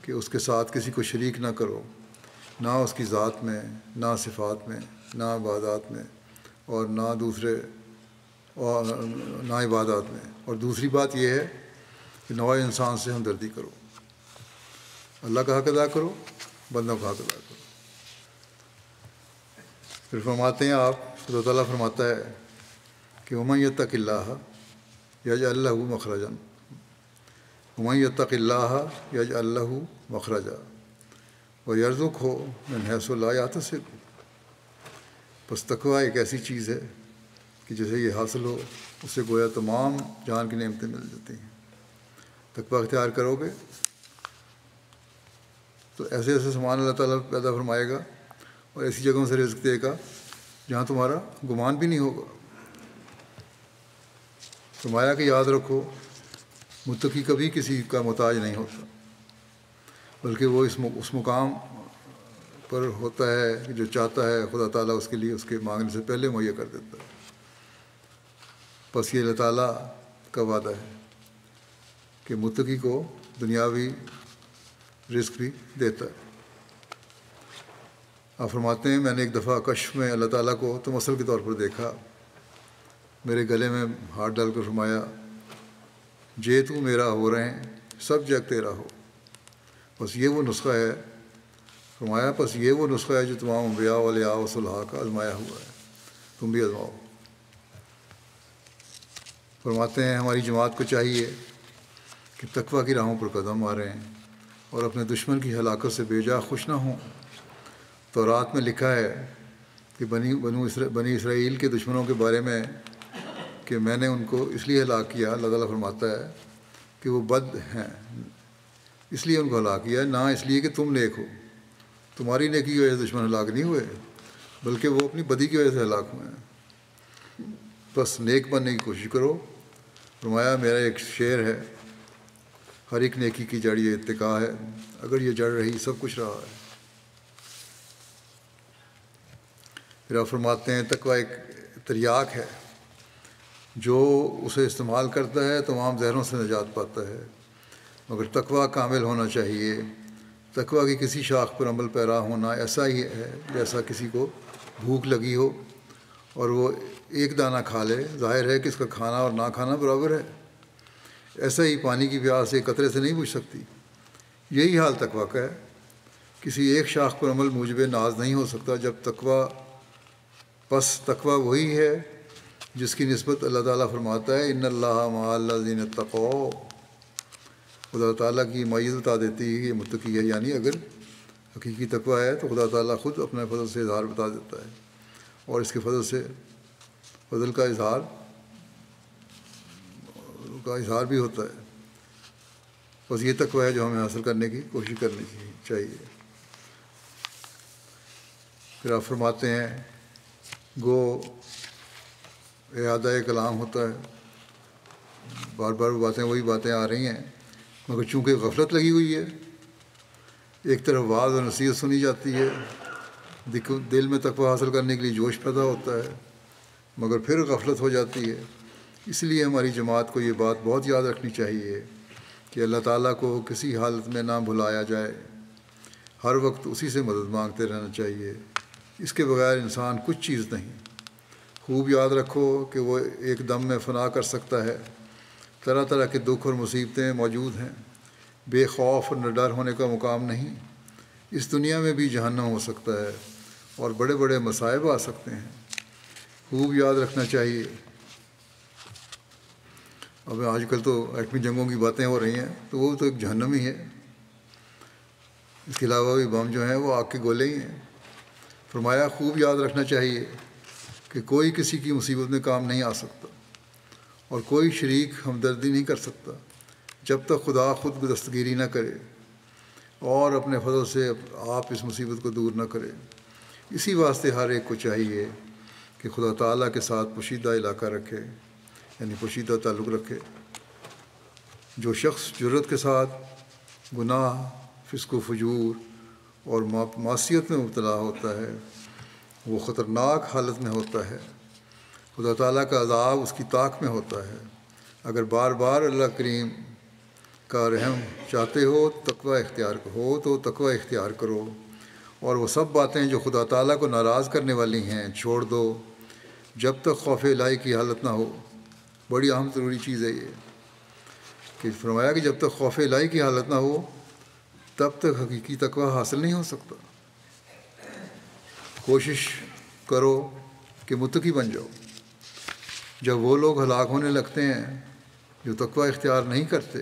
کہ اس کے ساتھ کسی کو شریک نہ کرو, نہ اس کی ذات میں, نہ صفات میں, نہ عبادات میں, اور نہ دوسرے اور نہ عبادات میں. اور دوسری بات یہ ہے کہ نوع انسان سے ہمدردی کرو. اللہ کا حق ادا کرو, بندوں کا حق ادا کرو. پھر فرماتے ہیں آپ, خدا تعالیٰ فرماتا ہے کہ ومن یتق اللہ یجعل لہ مخرجا, ومن یتق اللہ یجعل لہ مخرجا ویرزقہ من حیث لا یحتسب. بس تقویٰ ایک ایسی چیز ہے کہ جسے یہ حاصل ہو اس سے گویا تمام جان کی نعمتیں مل جاتی ہیں. تقویٰ اختیار کرو گے تو ایسے ایسے سامان اللہ تعالیٰ پیدا فرمائے گا اور ایسی جگہوں سے رزق دے گا جہاں تمہارا گمان بھی نہیں ہوگا. فرمایا کہ یاد رکھو متقی کبھی کسی کا محتاج نہیں ہوتا, بلکہ وہ اس مقام پر ہوتا ہے کہ جو چاہتا ہے خدا تعالیٰ اس کے لیے اس کے مانگنے سے پہلے مہیا کر دیتا ہے. بس یہ اللہ تعالیٰ کا وعدہ ہے کہ متقی کو دنیاوی رزق بھی دیتا ہے. آپ فرماتے ہیں میں نے ایک دفعہ کشف میں اللہ تعالیٰ کو تمثل کے طور پر دیکھا. میرے گلے میں ہاتھ ڈال کر فرمایا جے تو میرا ہو رہے ہیں سب جگ تیرا ہو. بس یہ وہ نسخہ ہے. فرمایا بس یہ وہ نسخہ ہے جو تمام انبیاء اولیاء و صلحاء کا آزمایا ہوا ہے, تم بھی آزماؤ. فرماتے ہیں ہماری جماعت کو چاہیے کہ تقویٰ کی راہوں پر قدم ماریں اور اپنے دشمن کی ہلاکت سے بے جا خوش نہ ہوں. تورات میں لکھا ہے کہ بنی اسرائیل کے دشمنوں کے بارے میں کہ میں نے ان کو اس لیے ہلاک کیا, اللہ تعالیٰ فرماتا ہے کہ وہ بد ہیں اس لیے ان کو ہلاک کیا, نہ اس لیے کہ تم نیک ہو. تمہاری نیکی کی وجہ سے دشمن ہلاک نہیں ہوئے بلکہ وہ اپنی بدی کی وجہ سے ہلاک ہوئے ہیں. بس نیک بننے کی کوشش کرو. فرمایا میرا ایک شعر ہے, ہر ایک نیکی کی جڑ یہ اتقاء ہے, اگر یہ جڑ رہی سب کچھ رہا ہے. پھر آپ فرماتے ہیں تقویٰ ایک تریاک ہے, جو اسے استعمال کرتا ہے تمام زہروں سے نجات پاتا ہے. مگر تقویٰ کامل ہونا چاہیے. تقویٰ کی کسی شاخ پر عمل پیرا ہونا ایسا ہی ہے جیسا کسی کو بھوک لگی ہو اور وہ ایک دانہ کھا لے. ظاہر ہے کہ اس کا کھانا اور نہ کھانا برابر ہے. ایسا ہی پانی کی پیاس ایک قطرے سے نہیں بجھ سکتی. یہی حال تقویٰ کا ہے. کسی ایک شاخ پر عمل موجب ناز نہیں ہو سکتا جب تقویٰ وہی ہے جس کی نسبت اللہ تعالیٰ فرماتا ہے ان اللہ مع الذین اتقوا. خدا تعالیٰ کی معیت بتا دیتی ہے کہ یہ متقی ہے، یعنی اگر حقیقی تقویٰ ہے تو خدا تعالیٰ خود اپنے فضل سے اظہار بتا دیتا ہے، اور اس کے فضل کا اظہار بھی ہوتا ہے. بس یہ تقویٰ ہے جو ہمیں حاصل کرنے کی کوشش کرنی چاہیے. پھر آپ فرماتے ہیں گو اعادہ کلام ہوتا ہے، بار بار وہی باتیں آ رہی ہیں، مگر چونکہ غفلت لگی ہوئی ہے، ایک طرف واعظ اور نصیحت سنی جاتی ہے، دل میں تقویٰ حاصل کرنے کے لیے جوش پیدا ہوتا ہے، مگر پھر غفلت ہو جاتی ہے. اس لیے ہماری جماعت کو یہ بات بہت یاد رکھنی چاہیے کہ اللہ تعالیٰ کو کسی حالت میں نہ بھلایا جائے، ہر وقت اسی سے مدد مانگتے رہنا چاہیے. اس کے بغیر انسان کچھ چیز نہیں. خوب یاد رکھو کہ وہ ایک دم میں فنا کر سکتا ہے. طرح طرح کے دکھ اور مصیبتیں موجود ہیں. بے خوف اور نہ ڈر ہونے کا مقام نہیں. اس دنیا میں بھی جہنم ہو سکتا ہے اور بڑے بڑے مصائب آ سکتے ہیں. خوب یاد رکھنا چاہیے. اب آج کل تو ایٹمی جنگوں کی باتیں ہو رہی ہیں، تو وہ تو ایک جہنم ہی ہے. اس کے علاوہ بھی بم جو ہیں وہ آگ کے گولے ہی ہیں. فرمایا خوب یاد رکھنا چاہیے کہ کوئی کسی کی مصیبت میں کام نہیں آ سکتا اور کوئی شریک ہمدردی نہیں کر سکتا جب تک خدا خود دستگیری نہ کرے اور اپنے فضل سے آپ اس مصیبت کو دور نہ کرے. اسی واسطے ہر ایک کو چاہیے کہ خدا تعالیٰ کے ساتھ پوشیدہ علاقہ رکھے، یعنی پوشیدہ تعلق رکھے. جو شخص جرت کے ساتھ گناہ، فسق و فجور اور معصیت میں مبتلا ہوتا ہے وہ خطرناک حالت میں ہوتا ہے. خدا تعالیٰ کا عذاب اس کی طاق میں ہوتا ہے. اگر بار بار اللہ کریم کا رحم چاہتے ہو تو تقوی اختیار کرو، اور وہ سب باتیں جو خدا تعالیٰ کو ناراض کرنے والی ہیں چھوڑ دو جب تک خوف الہی کی حالت نہ ہو. بڑی اہم ضروری چیز ہے یہ کہ فرمایا کہ جب تک خوف الہی کی حالت نہ ہو تب تک حقیقی تقوی حاصل نہیں ہو سکتا. کوشش کرو کہ متقی بن جاؤ. جب وہ لوگ ہلاک ہونے لگتے ہیں جو تقوی اختیار نہیں کرتے،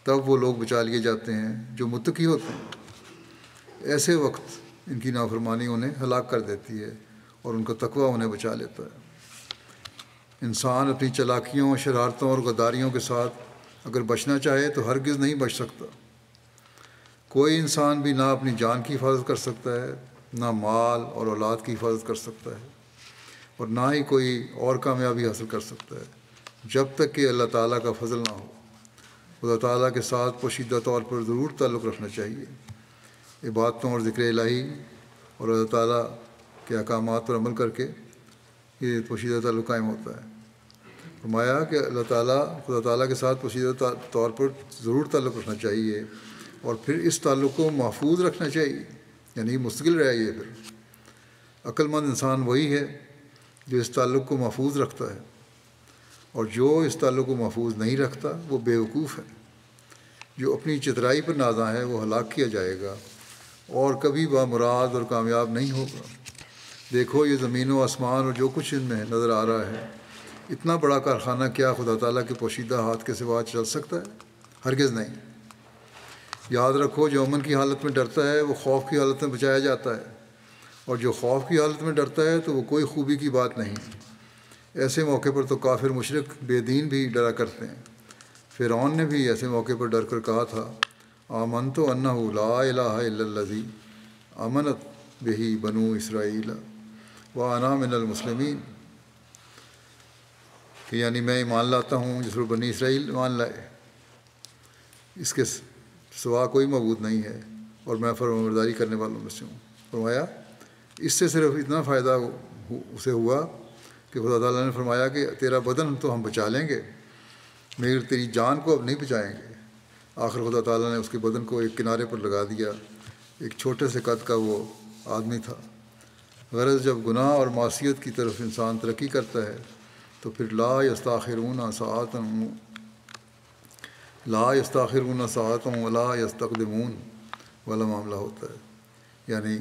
تب وہ لوگ بچا لیے جاتے ہیں جو متقی ہوتے ہیں. ایسے وقت ان کی نافرمانی انہیں ہلاک کر دیتی ہے اور ان کا تقوی انہیں بچا لیتا ہے. انسان اپنی چالاکیوں، شرارتوں اور غداریوں کے ساتھ اگر بچنا چاہے تو ہرگز نہیں بچ سکتا. کوئی انسان بھی نہ اپنی جان کی حفاظت کر سکتا ہے، نہ مال اور اولاد کی حفاظت کر سکتا ہے، اور نہ ہی کوئی اور کامیابی حاصل کر سکتا ہے جب تک کہ اللہ تعالیٰ کا فضل نہ ہو. خدا تعالیٰ کے ساتھ پوشیدہ طور پر ضرور تعلق رکھنا چاہیے. عبادتوں اور ذکر الہی اور اللہ تعالیٰ کے احکامات پر عمل کر کے یہ پوشیدہ تعلق قائم ہوتا ہے. فرمایا کہ خدا تعالیٰ کے ساتھ پوشیدہ طور پر ضرور تعلق رکھنا چاہیے اور پھر اس تعلق کو محفوظ رکھنا چاہیے، یعنی مستقل رہے. پھر عقل مند انسان وہی ہے جو اس تعلق کو محفوظ رکھتا ہے، اور جو اس تعلق کو محفوظ نہیں رکھتا وہ بیوقوف ہے. جو اپنی چترائی پر نازاں ہے وہ ہلاک کیا جائے گا اور کبھی بامراد اور کامیاب نہیں ہوگا. دیکھو یہ زمین و آسمان اور جو کچھ ان میں نظر آ رہا ہے، اتنا بڑا کارخانہ کیا خدا تعالیٰ کے پوشیدہ ہاتھ کے سوا چل سکتا ہے؟ ہرگز نہیں. یاد رکھو جو امن کی حالت میں ڈرتا ہے وہ خوف کی حالت میں بچایا جاتا ہے، اور جو خوف کی حالت میں ڈرتا ہے تو وہ کوئی خوبی کی بات نہیں. ایسے موقع پر تو کافر مشرک بے دین بھی ڈرا کرتے ہیں. فرعون نے بھی ایسے موقع پر ڈر کر کہا تھا آمنت انہ لا الہ الا الذی آمنت بہ بنو اسرائیل وانا من المسلمین، کہ یعنی میں ایمان لاتا ہوں جس پر بنی اسرائیل ایمان لائے، اس کے سوا کوئی معبود نہیں ہے اور میں فرمانبرداری کرنے والوں میں سے ہوں. فرمایا اس سے صرف اتنا فائدہ اسے ہوا کہ خدا تعالیٰ نے فرمایا کہ تیرا بدن تو ہم بچا لیں گے مگر تیری جان کو اب نہیں بچائیں گے. آخر خدا تعالیٰ نے اس کے بدن کو ایک کنارے پر لگا دیا. ایک چھوٹے سے قد کا وہ آدمی تھا. غرض جب گناہ اور معصیت کی طرف انسان ترقی کرتا ہے تو پھر لا یستاخرون ساعۃ لا یستاخرون ساعۃ ولا یستقدمون والا معاملہ ہوتا ہے، یعنی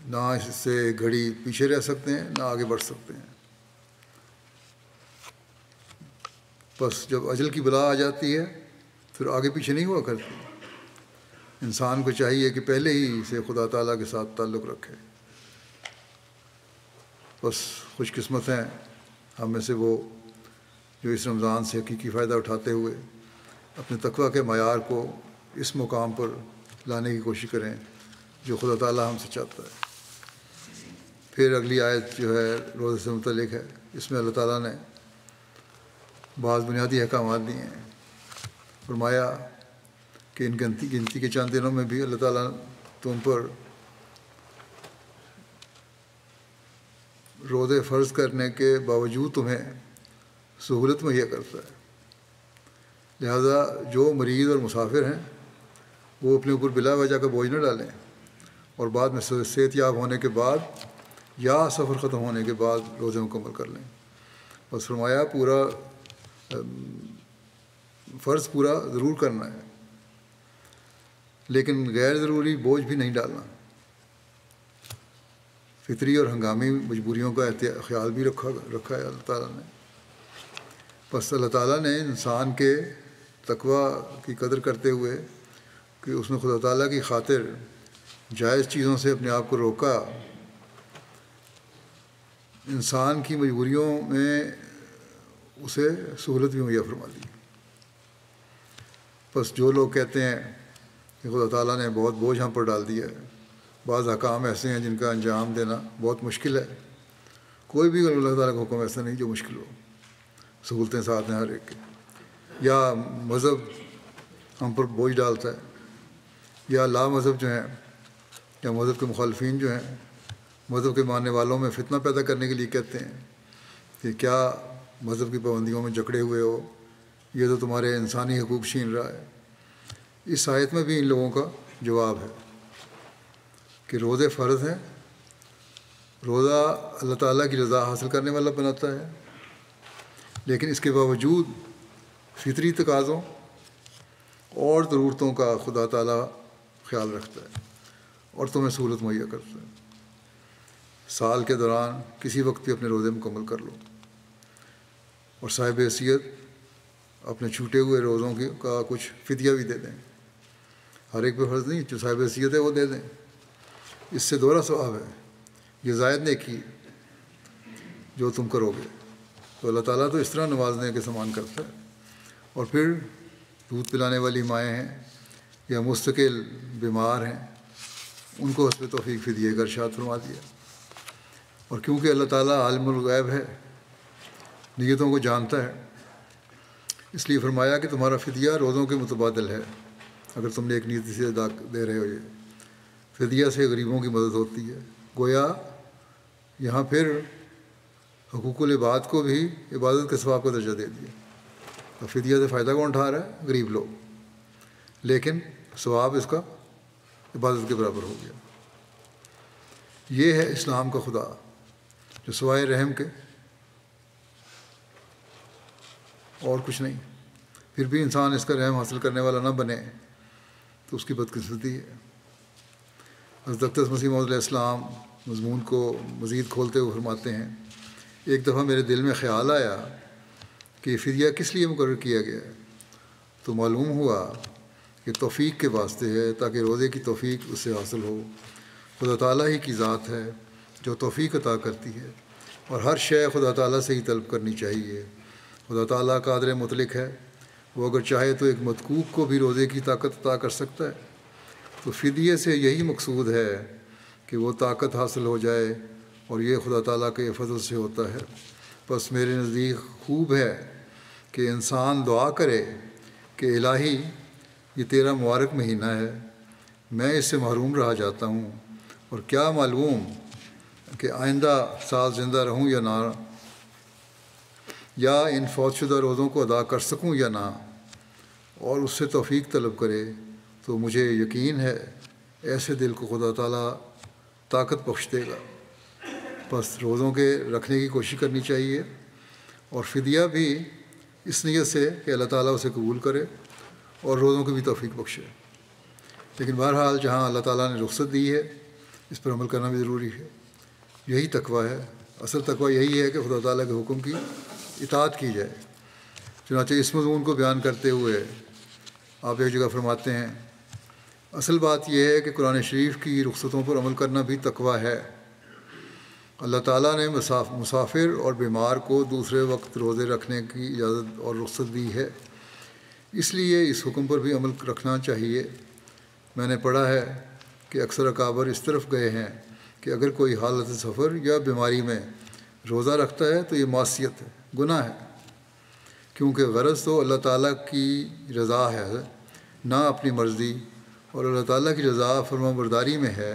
نہ اس سے گھڑی پیچھے رہ سکتے ہیں نہ آگے بڑھ سکتے ہیں۔ بس جب اجل کی بلا آ جاتی ہے پھر آگے پیچھے نہیں ہوا کرتی۔ انسان کو چاہیے کہ پہلے ہی سے خدا تعالیٰ کے ساتھ تعلق رکھے۔ بس خوش قسمت ہیں ہم میں سے وہ جو اس رمضان سے حقیقی فائدہ اٹھاتے ہوئے اپنے تقویٰ کے معیار کو اس مقام پر لانے کی کوشش کریں جو خدا تعالیٰ ہم سے چاہتا ہے۔ پھر اگلی آیت جو ہے روزے سے متعلق ہے، اس میں اللہ تعالیٰ نے بعض بنیادی احکامات دیے ہیں۔ فرمایا کہ ان گنتی کے چند دنوں میں بھی اللہ تعالیٰ تم پر روزے فرض کرنے کے باوجود تمہیں سہولت مہیا کرتا ہے، لہذا جو مریض اور مسافر ہیں وہ اپنے اوپر بلا وجہ کا بوجھ نہ ڈالیں، اور بعد میں صحت یاب ہونے کے بعد یا سفر ختم ہونے کے بعد روزے مکمل کر لیں۔ بس فرمایا پورا فرض پورا ضرور کرنا ہے، لیکن غیر ضروری بوجھ بھی نہیں ڈالنا۔ فطری اور ہنگامی مجبوریوں کا خیال بھی رکھا ہے اللہ تعالیٰ نے۔ بس اللہ تعالیٰ نے انسان کے تقویٰ کی قدر کرتے ہوئے کہ اس نے خدا تعالیٰ کی خاطر جائز چیزوں سے اپنے آپ کو روکا، انسان کی مجبوریوں میں اسے سہولت بھی مہیا فرما دی۔ بس جو لوگ کہتے ہیں کہ خدا تعالیٰ نے بہت بوجھ ہم پر ڈال دیا ہے، بعض احکام ایسے ہیں جن کا انجام دینا بہت مشکل ہے، کوئی بھی اللہ تعالیٰ کا حکم ایسا نہیں جو مشکل ہو، سہولتیں ساتھ ہیں ہر ایک کے۔ یا مذہب ہم پر بوجھ ڈالتا ہے، یا لا مذہب جو ہیں یا مذہب کے مخالفین جو ہیں مذہب کے ماننے والوں میں فتنہ پیدا کرنے کے لیے کہتے ہیں کہ کیا مذہب کی پابندیوں میں جکڑے ہوئے ہو، یہ تو تمہارے انسانی حقوق چھین رہا ہے۔ اس آیت میں بھی ان لوگوں کا جواب ہے کہ روزے فرض ہیں، روزہ اللہ تعالیٰ کی رضا حاصل کرنے والا بناتا ہے، لیکن اس کے باوجود فطری تقاضوں اور ضرورتوں کا خدا تعالیٰ خیال رکھتا ہے اور تمہیں سہولت مہیا کرتا ہے۔ سال کے دوران کسی وقت بھی اپنے روزے مکمل کر لو، اور صاحب حیثیت اپنے چھوٹے ہوئے روزوں کا کچھ فدیہ بھی دے دیں۔ ہر ایک پہ فرض نہیں، جو صاحب حیثیت ہے وہ دے دیں، اس سے دوہرا ثواب ہے، یہ زائد نیکی جو تم کرو گے۔ تو اللہ تعالیٰ تو اس طرح نوازنے کے سامان کرتا ہے۔ اور پھر دودھ پلانے والی مائیں ہیں یا مستقل بیمار ہیں، ان کو حسب توفیق فدیے کا ارشاد فرما دیا۔ اور کیونکہ اللہ تعالیٰ عالم الغیب ہے، نیتوں کو جانتا ہے، اس لیے فرمایا کہ تمہارا فدیہ روزوں کے متبادل ہے۔ اگر تم نے ایک نیتی سے دے رہے ہو، یہ فدیہ سے غریبوں کی مدد ہوتی ہے۔ گویا یہاں پھر حقوق العباد کو بھی عبادت کے ثواب کا درجہ دے دیا۔ اور فدیہ سے فائدہ کون اٹھا رہا ہے؟ غریب لوگ، لیکن ثواب اس کا عبادت کے برابر ہو گیا۔ یہ ہے اسلام کا خدا جو سوائے رحم کے اور کچھ نہیں۔ پھر بھی انسان اس کا رحم حاصل کرنے والا نہ بنے تو اس کی بدقسمتی ہے۔ حضرت اقدس مسیح موعود علیہ السلام مضمون کو مزید کھولتے ہوئے فرماتے ہیں، ایک دفعہ میرے دل میں خیال آیا کہ فدیہ کس لیے مقرر کیا گیا ہے، تو معلوم ہوا کہ توفیق کے واسطے ہے، تاکہ روزے کی توفیق اس سے حاصل ہو۔ خدا تعالیٰ ہی کی ذات ہے جو توفیق عطا کرتی ہے، اور ہر شے خدا تعالیٰ سے ہی طلب کرنی چاہیے۔ خدا تعالیٰ قادر مطلق ہے، وہ اگر چاہے تو ایک مدکوک کو بھی روزے کی طاقت عطا کر سکتا ہے۔ تو فدیے سے یہی مقصود ہے کہ وہ طاقت حاصل ہو جائے، اور یہ خدا تعالیٰ کے فضل سے ہوتا ہے۔ بس میرے نزدیک خوب ہے کہ انسان دعا کرے کہ الہی یہ تیرا مبارک مہینہ ہے، میں اس سے محروم رہ جاتا ہوں، اور کیا معلوم کہ آئندہ سال زندہ رہوں یا نہ، یا ان فوت شدہ روزوں کو ادا کر سکوں یا نہ، اور اس سے توفیق طلب کرے۔ تو مجھے یقین ہے ایسے دل کو خدا تعالیٰ طاقت بخش دے گا۔ بس روزوں کے رکھنے کی کوشش کرنی چاہیے، اور فدیہ بھی اس نیت سے کہ اللہ تعالیٰ اسے قبول کرے اور روزوں کی بھی توفیق بخشے۔ لیکن بہرحال جہاں اللہ تعالیٰ نے رخصت دی ہے اس پر عمل کرنا بھی ضروری ہے۔ یہی تقویٰ ہے، اصل تقویٰ یہی ہے کہ خدا تعالیٰ کے حکم کی اطاعت کی جائے۔ چنانچہ اس مضمون کو بیان کرتے ہوئے آپ ایک جگہ فرماتے ہیں، اصل بات یہ ہے کہ قرآن شریف کی رخصتوں پر عمل کرنا بھی تقویٰ ہے۔ اللہ تعالیٰ نے مسافر اور بیمار کو دوسرے وقت روزے رکھنے کی اجازت اور رخصت دی ہے، اس لیے اس حکم پر بھی عمل رکھنا چاہیے۔ میں نے پڑھا ہے کہ اکثر اکابر اس طرف گئے ہیں کہ اگر کوئی حالت سفر یا بیماری میں روزہ رکھتا ہے تو یہ معصیت ہے، گناہ ہے، کیونکہ غرض تو اللہ تعالیٰ کی رضا ہے، نہ اپنی مرضی، اور اللہ تعالیٰ کی رضا فرمانبرداری میں ہے۔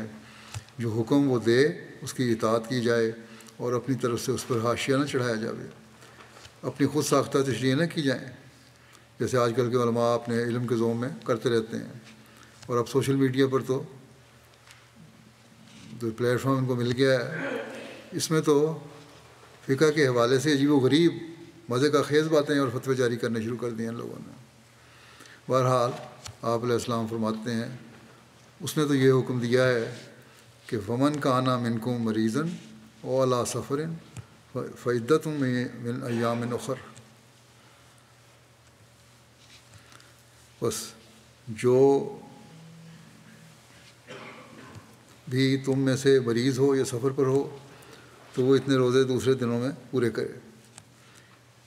جو حکم وہ دے اس کی اطاعت کی جائے اور اپنی طرف سے اس پر حاشیہ نہ چڑھایا جائے، اپنی خود ساختہ تشریح نہ کی جائیں، جیسے آج کل کے علماء اپنے علم کے ذوم میں کرتے رہتے ہیں۔ اور اب سوشل میڈیا پر تو جو پلیٹ فارم ان کو مل گیا ہے، اس میں تو فقہ کے حوالے سے عجیب و غریب مزے کا خیز باتیں اور فتوے جاری کرنے شروع کر دیے ان لوگوں نے۔ بہرحال آپ علیہ السلام فرماتے ہیں اس نے تو یہ حکم دیا ہے کہ فمن کان منکم مریضا او علی سفر فعدۃ من ایام اخر، بس جو بھی تم میں سے مریض ہو یا سفر پر ہو تو وہ اتنے روزے دوسرے دنوں میں پورے کرے۔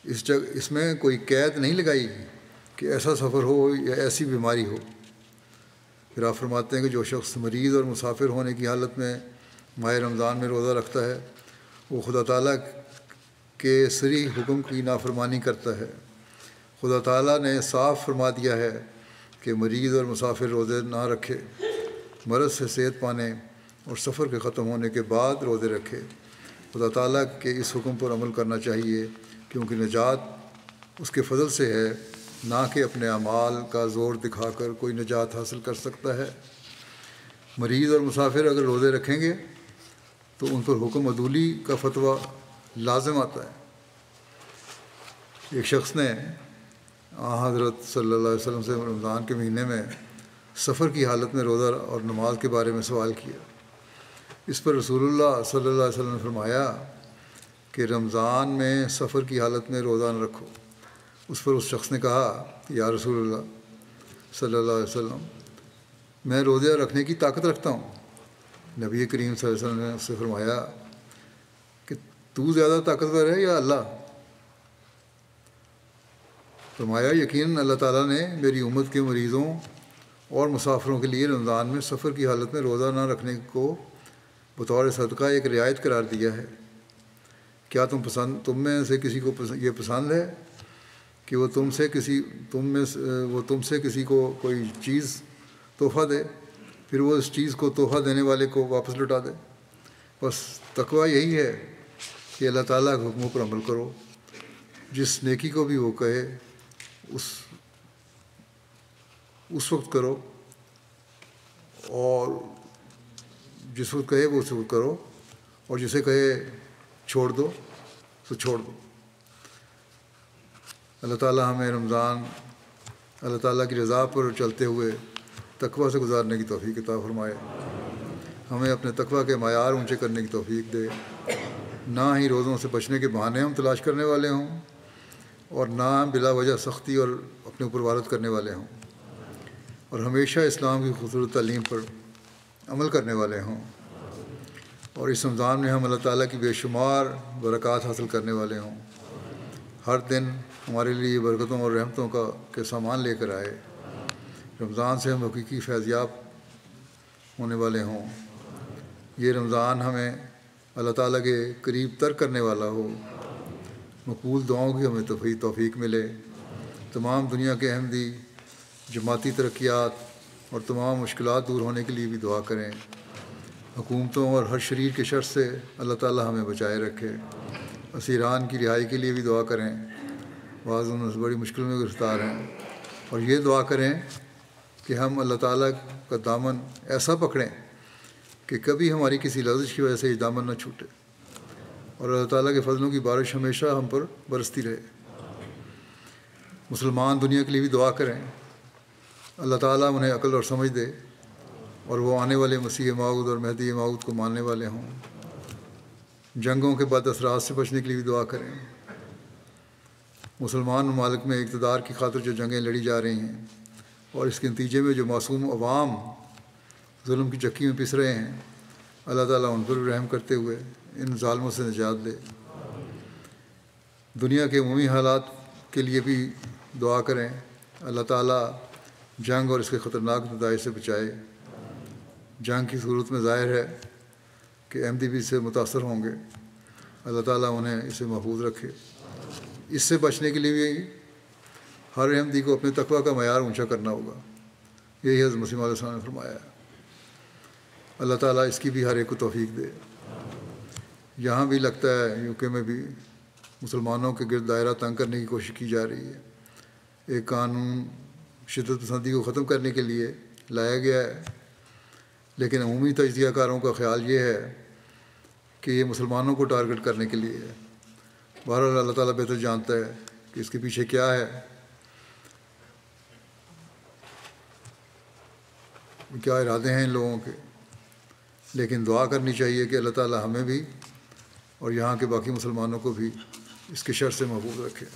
اس میں کوئی قید نہیں لگائی کہ ایسا سفر ہو یا ایسی بیماری ہو۔ پھر آپ فرماتے ہیں کہ جو شخص مریض اور مسافر ہونے کی حالت میں ماہ رمضان میں روزہ رکھتا ہے وہ خدا تعالیٰ کے صریح حکم کی نافرمانی کرتا ہے۔ خدا تعالیٰ نے صاف فرما دیا ہے کہ مریض اور مسافر روزے نہ رکھے، مرض سے صحت پانے اور سفر کے ختم ہونے کے بعد روزے رکھے۔ خدا تعالیٰ کے اس حکم پر عمل کرنا چاہیے کیونکہ نجات اس کے فضل سے ہے، نہ کہ اپنے اعمال کا زور دکھا کر کوئی نجات حاصل کر سکتا ہے۔ مریض اور مسافر اگر روزے رکھیں گے تو ان پر حکم عدولی کا فتویٰ لازم آتا ہے۔ ایک شخص نے حضرت صلی اللہ علیہ وسلم سے رمضان کے مہینے میں سفر کی حالت میں روزہ اور نماز کے بارے میں سوال کیا۔ اس پر رسول اللہ صلی اللہ علیہ وسلم نے فرمایا کہ رمضان میں سفر کی حالت میں روزہ نہ رکھو۔ اس پر اس شخص نے کہا کہ یا رسول اللہ صلی اللہ علیہ وسلم، میں روزہ رکھنے کی طاقت رکھتا ہوں۔ نبی کریم صلی اللہ علیہ وسلم نے اس سے فرمایا کہ تو زیادہ طاقتور ہے یا اللہ؟ فرمایا یقیناً اللہ تعالیٰ نے میری امت کے مریضوں اور مسافروں کے لیے رمضان میں سفر کی حالت میں روزہ نہ رکھنے کو بطور صدقہ ایک رعایت قرار دیا ہے۔ کیا تم میں سے کسی کو یہ پسند ہے کہ وہ تم سے کسی کو کوئی چیز تحفہ دے، پھر وہ اس چیز کو تحفہ دینے والے کو واپس لوٹا دے؟ بس تقویٰ یہی ہے کہ اللہ تعالیٰ کے حکموں پر عمل کرو، جس نیکی کو بھی وہ کہے اس وقت کرو، اور جس وقت کہے وہ اس وقت کرو، اور جسے کہے چھوڑ دو تو چھوڑ دو۔ اللہ تعالیٰ ہمیں رمضان اللہ تعالیٰ کی رضا پر چلتے ہوئے تقویٰ سے گزارنے کی توفیق عطا فرمائے۔ ہمیں اپنے تقویٰ کے معیار اونچے کرنے کی توفیق دے، نہ ہی روزوں سے بچنے کے بہانے ہم تلاش کرنے والے ہوں اور نہ بلا وجہ سختی اور اپنے اوپر وارد کرنے والے ہوں، اور ہمیشہ اسلام کی خوبصورت تعلیم پر عمل کرنے والے ہوں، اور اس رمضان میں ہم اللہ تعالیٰ کی بے شمار برکات حاصل کرنے والے ہوں۔ ہر دن ہمارے لیے برکتوں اور رحمتوں کے سامان لے کر آئے۔ رمضان سے ہم حقیقی فیضیاب ہونے والے ہوں۔ یہ رمضان ہمیں اللہ تعالیٰ کے قریب تر کرنے والا ہو، مقبول دعاؤں کی ہمیں توفیق ملے۔ تمام دنیا کے احمدی جماعتی ترقیات اور تمام مشکلات دور ہونے کے لیے بھی دعا کریں۔ حکومتوں اور ہر شریر کے شر سے اللہ تعالیٰ ہمیں بچائے رکھے۔ اسیران کی رہائی کے لیے بھی دعا کریں، بعض ان سے بڑی مشکل میں گرفتار ہیں، اور یہ دعا کریں کہ ہم اللہ تعالیٰ کا دامن ایسا پکڑیں کہ کبھی ہماری کسی لفظ کی وجہ سے یہ دامن نہ چھوٹے۔ اور اللہ تعالیٰ کے فضلوں کی بارش ہمیشہ ہم پر برستی رہے۔ مسلمان دنیا کے لیے بھی دعا کریں، اللہ تعالیٰ انہیں عقل اور سمجھ دے اور وہ آنے والے مسیح موعود اور مہدی موعود کو ماننے والے ہوں۔ جنگوں کے بد اثرات سے بچنے کے لیے بھی دعا کریں۔ مسلمان ممالک میں اقتدار کی خاطر جو جنگیں لڑی جا رہی ہیں اور اس کے نتیجے میں جو معصوم عوام ظلم کی چکی میں پس رہے ہیں، اللہ تعالیٰ ان پر رحم کرتے ہوئے ان ظالموں سے نجات دے۔ دنیا کے عمومی حالات کے لیے بھی دعا کریں، اللہ تعالیٰ جنگ اور اس کے خطرناک نتائج سے بچائے۔ جنگ کی صورت میں ظاہر ہے کہ احمدی بھی اس سے متاثر ہوں گے، اللہ تعالیٰ انہیں اسے محفوظ رکھے۔ اس سے بچنے کے لیے بھی ہر احمدی کو اپنے تقویٰ کا معیار اونچا کرنا ہوگا، یہی حضرت مسیح علیہ السلام نے فرمایا ہے۔ اللہ تعالیٰ اس کی بھی ہر ایک کو توفیق دے۔ یہاں بھی لگتا ہے یو کے میں بھی مسلمانوں کے گرد دائرہ تنگ کرنے کی کوشش کی جا رہی ہے۔ ایک قانون شدت پسندی کو ختم کرنے کے لیے لایا گیا ہے، لیکن عمومی تجزیہ کاروں کا خیال یہ ہے کہ یہ مسلمانوں کو ٹارگٹ کرنے کے لیے ہے۔ بہرحال اللہ تعالیٰ بہتر جانتا ہے کہ اس کے پیچھے کیا ہے، کیا ارادے ہیں ان لوگوں کے، لیکن دعا کرنی چاہیے کہ اللہ تعالیٰ ہمیں بھی اور یہاں کے باقی مسلمانوں کو بھی اس کے شر سے محفوظ رکھے۔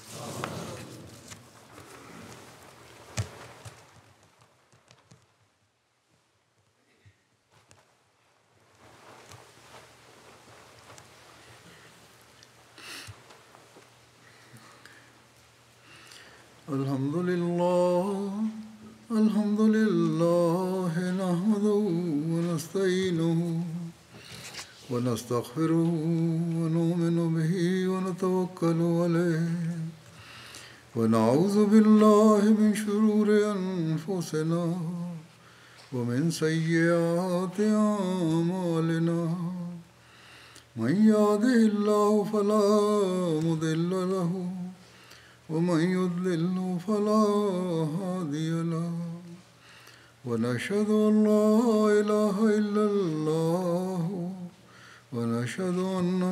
الحمد لله نحمده ونستعينه ونستغفره ونؤمن به ونتوكل عليه ونعوذ بالله من شرور أنفسنا ومن سيئات أعمالنا من يهده الله فلا مضل له ومن يضلل فلا هادي له ونشهد أن لا إله إلا الله ونشهد أن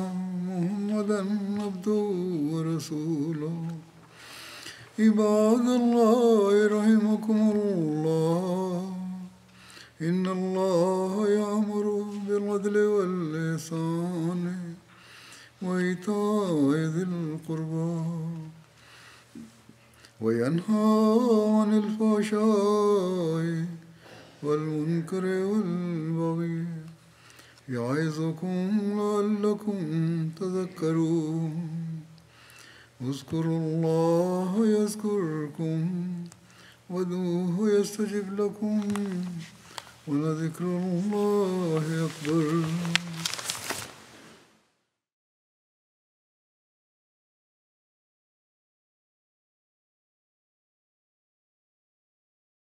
محمدا عبده ورسوله عباد الله رحمكم الله إن الله يأمر بالعدل والإحسان وإيتاء ذي القربى وينهى عن الفحشاء والمنكر والبغي يعظكم لعلكم تذكرون اذكروا الله يذكركم وادعوه يستجب لكم ولذكر الله أكبر